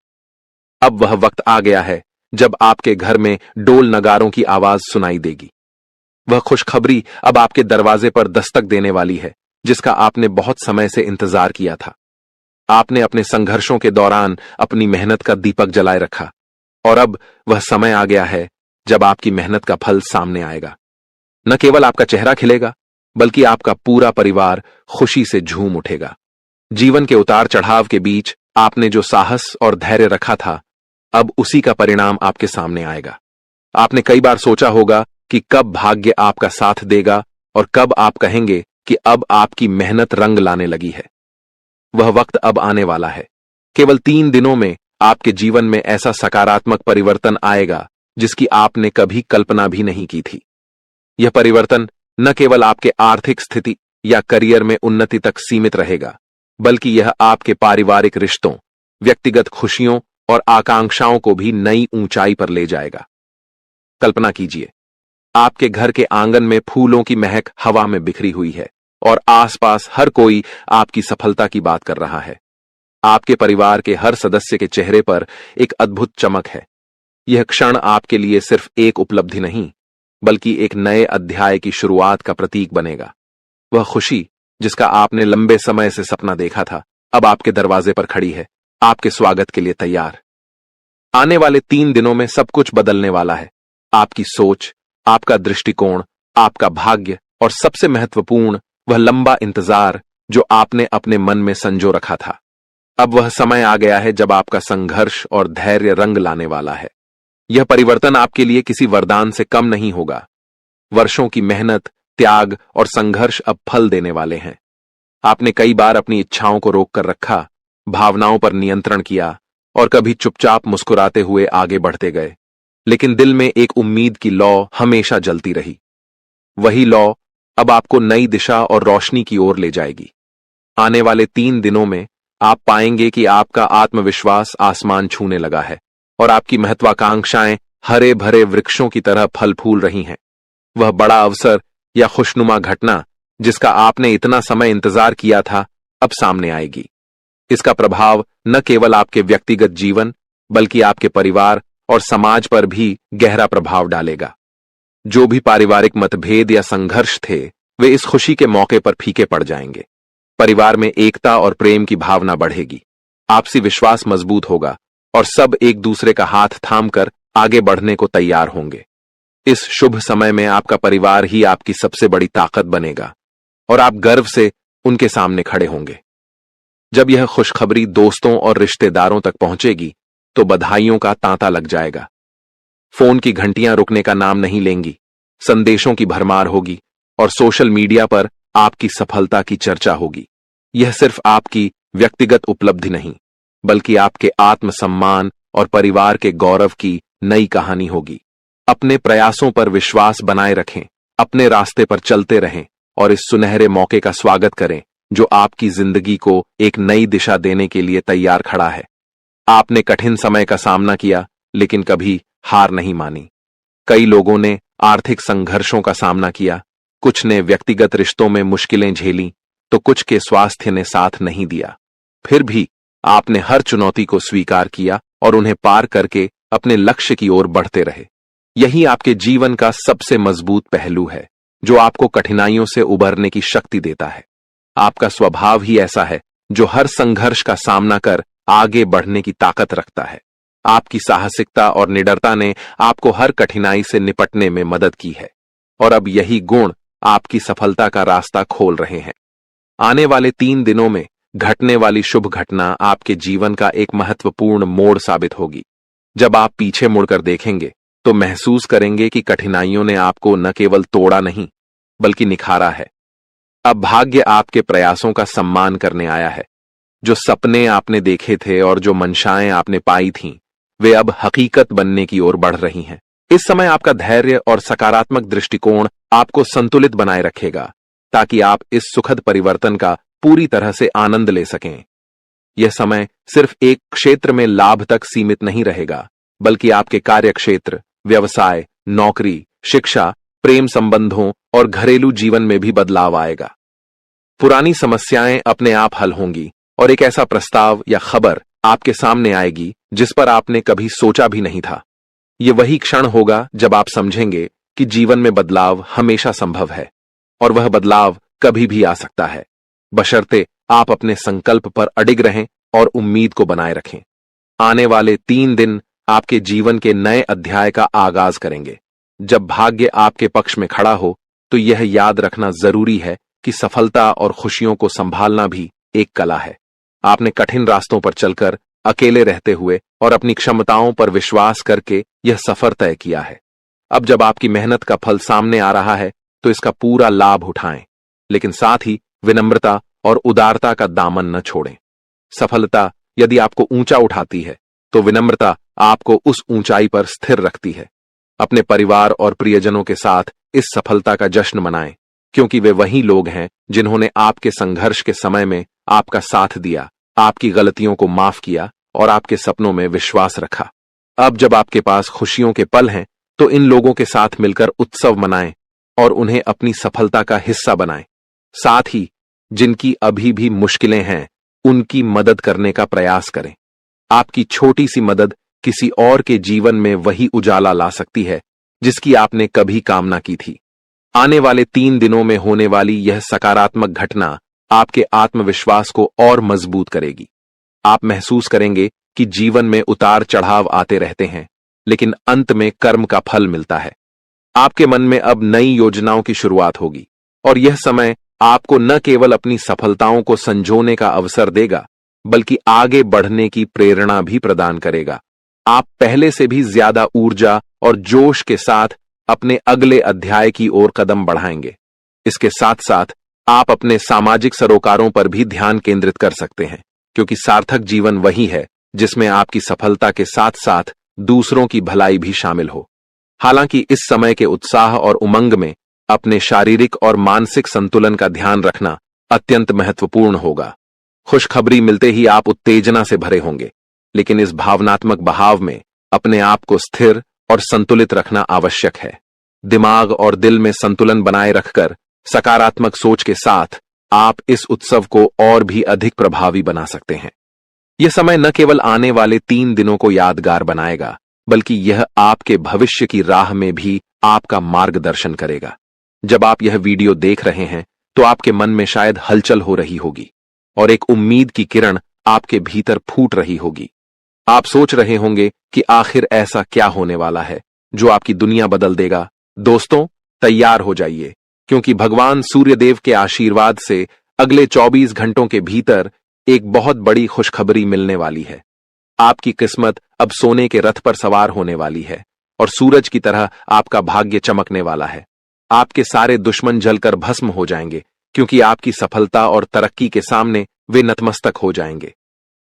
अब वह वक्त आ गया है जब आपके घर में डोल नगारों की आवाज सुनाई देगी। वह खुशखबरी अब आपके दरवाजे पर दस्तक देने वाली है जिसका आपने बहुत समय से इंतजार किया था। आपने अपने संघर्षों के दौरान अपनी मेहनत का दीपक जलाए रखा और अब वह समय आ गया है जब आपकी मेहनत का फल सामने आएगा। न केवल आपका चेहरा खिलेगा, बल्कि आपका पूरा परिवार खुशी से झूम उठेगा। जीवन के उतार चढ़ाव के बीच आपने जो साहस और धैर्य रखा था, अब उसी का परिणाम आपके सामने आएगा। आपने कई बार सोचा होगा कि कब भाग्य आपका साथ देगा और कब आप कहेंगे कि अब आपकी मेहनत रंग लाने लगी है। वह वक्त अब आने वाला है। केवल 3 दिनों में आपके जीवन में ऐसा सकारात्मक परिवर्तन आएगा जिसकी आपने कभी कल्पना भी नहीं की थी। यह परिवर्तन न केवल आपके आर्थिक स्थिति या करियर में उन्नति तक सीमित रहेगा, बल्कि यह आपके पारिवारिक रिश्तों, व्यक्तिगत खुशियों और आकांक्षाओं को भी नई ऊंचाई पर ले जाएगा। कल्पना कीजिए, आपके घर के आंगन में फूलों की महक हवा में बिखरी हुई है और आसपास हर कोई आपकी सफलता की बात कर रहा है। आपके परिवार के हर सदस्य के चेहरे पर एक अद्भुत चमक है। यह क्षण आपके लिए सिर्फ एक उपलब्धि नहीं, बल्कि एक नए अध्याय की शुरुआत का प्रतीक बनेगा। वह खुशी जिसका आपने लंबे समय से सपना देखा था, अब आपके दरवाजे पर खड़ी है, आपके स्वागत के लिए तैयार। आने वाले 3 दिनों में सब कुछ बदलने वाला है। आपकी सोच, आपका दृष्टिकोण, आपका भाग्य और सबसे महत्वपूर्ण वह लंबा इंतजार जो आपने अपने मन में संजो रखा था। अब वह समय आ गया है जब आपका संघर्ष और धैर्य रंग लाने वाला है। यह परिवर्तन आपके लिए किसी वरदान से कम नहीं होगा। वर्षों की मेहनत, त्याग और संघर्ष अब फल देने वाले हैं। आपने कई बार अपनी इच्छाओं को रोक कर रखा, भावनाओं पर नियंत्रण किया और कभी चुपचाप मुस्कुराते हुए आगे बढ़ते गए, लेकिन दिल में एक उम्मीद की लौ हमेशा जलती रही। वही लौ अब आपको नई दिशा और रोशनी की ओर ले जाएगी। आने वाले 3 दिनों में आप पाएंगे कि आपका आत्मविश्वास आसमान छूने लगा है और आपकी महत्वाकांक्षाएं हरे भरे वृक्षों की तरह फल फूल रही हैं। वह बड़ा अवसर या खुशनुमा घटना जिसका आपने इतना समय इंतजार किया था, अब सामने आएगी। इसका प्रभाव न केवल आपके व्यक्तिगत जीवन, बल्कि आपके परिवार और समाज पर भी गहरा प्रभाव डालेगा। जो भी पारिवारिक मतभेद या संघर्ष थे, वे इस खुशी के मौके पर फीके पड़ जाएंगे। परिवार में एकता और प्रेम की भावना बढ़ेगी, आपसी विश्वास मजबूत होगा और सब एक दूसरे का हाथ थामकर आगे बढ़ने को तैयार होंगे। इस शुभ समय में आपका परिवार ही आपकी सबसे बड़ी ताकत बनेगा और आप गर्व से उनके सामने खड़े होंगे। जब यह खुशखबरी दोस्तों और रिश्तेदारों तक पहुंचेगी तो बधाइयों का तांता लग जाएगा। फोन की घंटियां रुकने का नाम नहीं लेंगी, संदेशों की भरमार होगी और सोशल मीडिया पर आपकी सफलता की चर्चा होगी। यह सिर्फ आपकी व्यक्तिगत उपलब्धि नहीं, बल्कि आपके आत्मसम्मान और परिवार के गौरव की नई कहानी होगी। अपने प्रयासों पर विश्वास बनाए रखें, अपने रास्ते पर चलते रहें और इस सुनहरे मौके का स्वागत करें जो आपकी जिंदगी को एक नई दिशा देने के लिए तैयार खड़ा है। आपने कठिन समय का सामना किया, लेकिन कभी हार नहीं मानी। कई लोगों ने आर्थिक संघर्षों का सामना किया, कुछ ने व्यक्तिगत रिश्तों में मुश्किलें झेली, तो कुछ के स्वास्थ्य ने साथ नहीं दिया। फिर भी आपने हर चुनौती को स्वीकार किया और उन्हें पार करके अपने लक्ष्य की ओर बढ़ते रहे। यही आपके जीवन का सबसे मजबूत पहलू है, जो आपको कठिनाइयों से उबरने की शक्ति देता है। आपका स्वभाव ही ऐसा है जो हर संघर्ष का सामना कर आगे बढ़ने की ताकत रखता है। आपकी साहसिकता और निडरता ने आपको हर कठिनाई से निपटने में मदद की है और अब यही गुण आपकी सफलता का रास्ता खोल रहे हैं। आने वाले 3 दिनों में घटने वाली शुभ घटना आपके जीवन का एक महत्वपूर्ण मोड़ साबित होगी। जब आप पीछे मुड़कर देखेंगे तो महसूस करेंगे कि कठिनाइयों ने आपको न केवल तोड़ा नहीं, बल्कि निखारा है। अब भाग्य आपके प्रयासों का सम्मान करने आया है। जो सपने आपने देखे थे और जो मंशाएं आपने पाई थीं, वे अब हकीकत बनने की ओर बढ़ रही हैं। इस समय आपका धैर्य और सकारात्मक दृष्टिकोण आपको संतुलित बनाए रखेगा, ताकि आप इस सुखद परिवर्तन का पूरी तरह से आनंद ले सकें। यह समय सिर्फ एक क्षेत्र में लाभ तक सीमित नहीं रहेगा, बल्कि आपके कार्य क्षेत्र, व्यवसाय, नौकरी, शिक्षा, प्रेम संबंधों और घरेलू जीवन में भी बदलाव आएगा। पुरानी समस्याएं अपने आप हल होंगी और एक ऐसा प्रस्ताव या खबर आपके सामने आएगी जिस पर आपने कभी सोचा भी नहीं था। यह वही क्षण होगा जब आप समझेंगे कि जीवन में बदलाव हमेशा संभव है और वह बदलाव कभी भी आ सकता है, बशर्ते आप अपने संकल्प पर अडिग रहें और उम्मीद को बनाए रखें। आने वाले 3 दिन आपके जीवन के नए अध्याय का आगाज करेंगे। जब भाग्य आपके पक्ष में खड़ा हो तो यह याद रखना जरूरी है कि सफलता और खुशियों को संभालना भी एक कला है। आपने कठिन रास्तों पर चलकर, अकेले रहते हुए और अपनी क्षमताओं पर विश्वास करके यह सफर तय किया है। अब जब आपकी मेहनत का फल सामने आ रहा है तो इसका पूरा लाभ उठाएं, लेकिन साथ ही विनम्रता और उदारता का दामन न छोड़ें। सफलता यदि आपको ऊंचा उठाती है तो विनम्रता आपको उस ऊंचाई पर स्थिर रखती है। अपने परिवार और प्रियजनों के साथ इस सफलता का जश्न मनाएं, क्योंकि वे वही लोग हैं जिन्होंने आपके संघर्ष के समय में आपका साथ दिया, आपकी गलतियों को माफ किया और आपके सपनों में विश्वास रखा। अब जब आपके पास खुशियों के पल हैं तो इन लोगों के साथ मिलकर उत्सव मनाएं और उन्हें अपनी सफलता का हिस्सा बनाएं। साथ ही जिनकी अभी भी मुश्किलें हैं, उनकी मदद करने का प्रयास करें। आपकी छोटी सी मदद किसी और के जीवन में वही उजाला ला सकती है जिसकी आपने कभी कामना की थी। आने वाले 3 दिनों में होने वाली यह सकारात्मक घटना आपके आत्मविश्वास को और मजबूत करेगी। आप महसूस करेंगे कि जीवन में उतार चढ़ाव आते रहते हैं, लेकिन अंत में कर्म का फल मिलता है। आपके मन में अब नई योजनाओं की शुरुआत होगी और यह समय आपको न केवल अपनी सफलताओं को संजोने का अवसर देगा, बल्कि आगे बढ़ने की प्रेरणा भी प्रदान करेगा। आप पहले से भी ज्यादा ऊर्जा और जोश के साथ अपने अगले अध्याय की ओर कदम बढ़ाएंगे। इसके साथ साथ आप अपने सामाजिक सरोकारों पर भी ध्यान केंद्रित कर सकते हैं, क्योंकि सार्थक जीवन वही है जिसमें आपकी सफलता के साथ साथ दूसरों की भलाई भी शामिल हो। हालांकि इस समय के उत्साह और उमंग में अपने शारीरिक और मानसिक संतुलन का ध्यान रखना अत्यंत महत्वपूर्ण होगा। खुशखबरी मिलते ही आप उत्तेजना से भरे होंगे, लेकिन इस भावनात्मक बहाव में अपने आप को स्थिर और संतुलित रखना आवश्यक है। दिमाग और दिल में संतुलन बनाए रखकर सकारात्मक सोच के साथ आप इस उत्सव को और भी अधिक प्रभावी बना सकते हैं। यह समय न केवल आने वाले 3 दिनों को यादगार बनाएगा, बल्कि यह आपके भविष्य की राह में भी आपका मार्गदर्शन करेगा। जब आप यह वीडियो देख रहे हैं तो आपके मन में शायद हलचल हो रही होगी और एक उम्मीद की किरण आपके भीतर फूट रही होगी। आप सोच रहे होंगे कि आखिर ऐसा क्या होने वाला है जो आपकी दुनिया बदल देगा। दोस्तों, तैयार हो जाइए, क्योंकि भगवान सूर्यदेव के आशीर्वाद से अगले 24 घंटों के भीतर एक बहुत बड़ी खुशखबरी मिलने वाली है। आपकी किस्मत अब सोने के रथ पर सवार होने वाली है और सूरज की तरह आपका भाग्य चमकने वाला है। आपके सारे दुश्मन जलकर भस्म हो जाएंगे, क्योंकि आपकी सफलता और तरक्की के सामने वे नतमस्तक हो जाएंगे।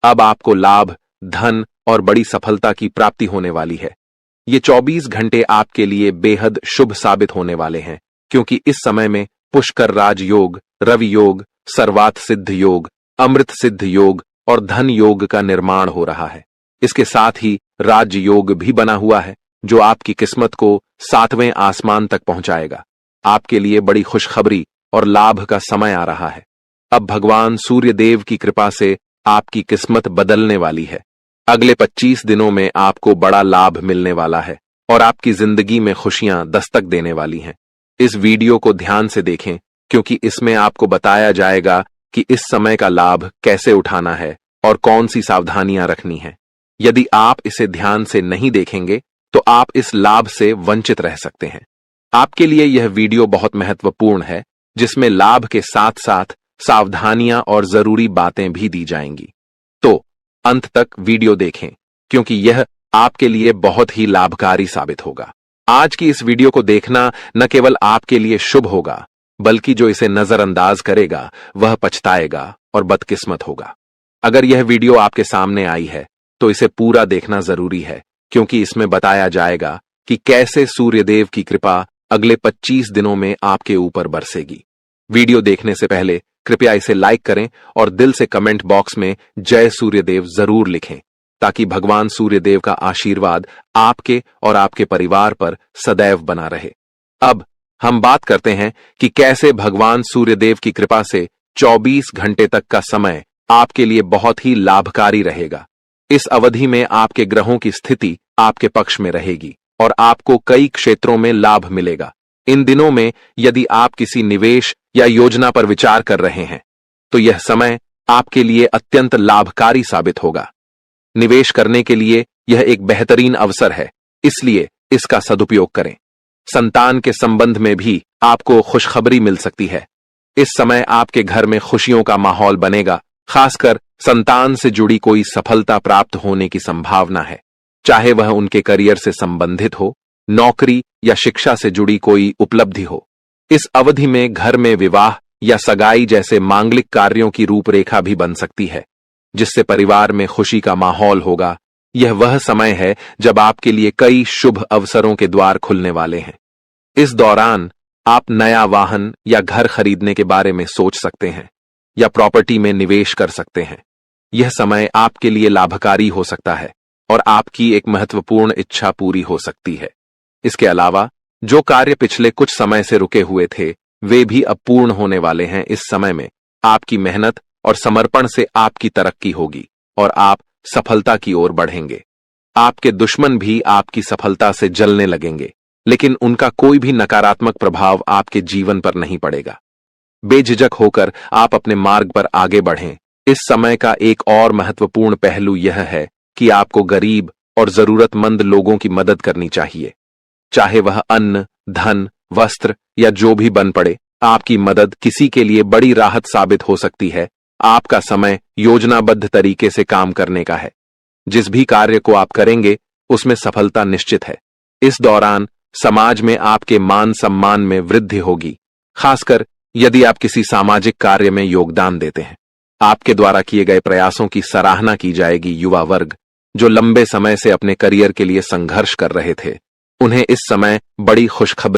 अब आपको लाभ, धन और बड़ी सफलता की प्राप्ति होने वाली है। ये 24 घंटे आपके लिए बेहद शुभ साबित होने वाले हैं, क्योंकि इस समय में पुष्कर राज योग, रवि योग, सर्वात सिद्ध योग, अमृत सिद्ध योग और धन योग का निर्माण हो रहा है। इसके साथ ही राज योग भी बना हुआ है, जो आपकी किस्मत को 7वें आसमान तक पहुंचाएगा। आपके लिए बड़ी खुशखबरी और लाभ का समय आ रहा है। अब भगवान सूर्यदेव की कृपा से आपकी किस्मत बदलने वाली है। अगले 25 दिनों में आपको बड़ा लाभ मिलने वाला है और आपकी जिंदगी में खुशियां दस्तक देने वाली हैं। इस वीडियो को ध्यान से देखें, क्योंकि इसमें आपको बताया जाएगा कि इस समय का लाभ कैसे उठाना है और कौन सी सावधानियां रखनी है। यदि आप इसे ध्यान से नहीं देखेंगे तो आप इस लाभ से वंचित रह सकते हैं। आपके लिए यह वीडियो बहुत महत्वपूर्ण है, जिसमें लाभ के साथ साथ सावधानियां और जरूरी बातें भी दी जाएंगी। तो अंत तक वीडियो देखें, क्योंकि यह आपके लिए बहुत ही लाभकारी साबित होगा। आज की इस वीडियो को देखना न केवल आपके लिए शुभ होगा, बल्कि जो इसे नजरअंदाज करेगा वह पछताएगा और बदकिस्मत होगा। अगर यह वीडियो आपके सामने आई है तो इसे पूरा देखना जरूरी है, क्योंकि इसमें बताया जाएगा कि कैसे सूर्यदेव की कृपा अगले 25 दिनों में आपके ऊपर बरसेगी। वीडियो देखने से पहले कृपया इसे लाइक करें और दिल से कमेंट बॉक्स में जय सूर्यदेव जरूर लिखें, ताकि भगवान सूर्यदेव का आशीर्वाद आपके और आपके परिवार पर सदैव बना रहे। अब हम बात करते हैं कि कैसे भगवान सूर्यदेव की कृपा से 24 घंटे तक का समय आपके लिए बहुत ही लाभकारी रहेगा। इस अवधि में आपके ग्रहों की स्थिति आपके पक्ष में रहेगी और आपको कई क्षेत्रों में लाभ मिलेगा। इन दिनों में यदि आप किसी निवेश या योजना पर विचार कर रहे हैं, तो यह समय आपके लिए अत्यंत लाभकारी साबित होगा। निवेश करने के लिए यह एक बेहतरीन अवसर है, इसलिए इसका सदुपयोग करें। संतान के संबंध में भी आपको खुशखबरी मिल सकती है। इस समय आपके घर में खुशियों का माहौल बनेगा। खासकर संतान से जुड़ी कोई सफलता प्राप्त होने की संभावना है, चाहे वह उनके करियर से संबंधित हो, नौकरी या शिक्षा से जुड़ी कोई उपलब्धि हो। इस अवधि में घर में विवाह या सगाई जैसे मांगलिक कार्यों की रूपरेखा भी बन सकती है, जिससे परिवार में खुशी का माहौल होगा। यह वह समय है जब आपके लिए कई शुभ अवसरों के द्वार खुलने वाले हैं। इस दौरान आप नया वाहन या घर खरीदने के बारे में सोच सकते हैं या प्रॉपर्टी में निवेश कर सकते हैं। यह समय आपके लिए लाभकारी हो सकता है और आपकी एक महत्वपूर्ण इच्छा पूरी हो सकती है। इसके अलावा जो कार्य पिछले कुछ समय से रुके हुए थे, वे भी अब पूर्ण होने वाले हैं। इस समय में आपकी मेहनत और समर्पण से आपकी तरक्की होगी और आप सफलता की ओर बढ़ेंगे। आपके दुश्मन भी आपकी सफलता से जलने लगेंगे, लेकिन उनका कोई भी नकारात्मक प्रभाव आपके जीवन पर नहीं पड़ेगा। बेझिझक होकर आप अपने मार्ग पर आगे बढ़ें। इस समय का एक और महत्वपूर्ण पहलू यह है कि आपको गरीब और जरूरतमंद लोगों की मदद करनी चाहिए, चाहे वह अन्न, धन, वस्त्र या जो भी बन पड़े। आपकी मदद किसी के लिए बड़ी राहत साबित हो सकती है। आपका समय योजनाबद्ध तरीके से काम करने का है। जिस भी कार्य को आप करेंगे उसमें सफलता निश्चित है। इस दौरान समाज में आपके मान सम्मान में वृद्धि होगी, खासकर यदि आप किसी सामाजिक कार्य में योगदान देते हैं। आपके द्वारा किए गए प्रयासों की सराहना की जाएगी। युवा वर्ग जो लंबे समय से अपने करियर के लिए संघर्ष कर रहे थे, उन्हें इस समय बड़ी खुशखबरी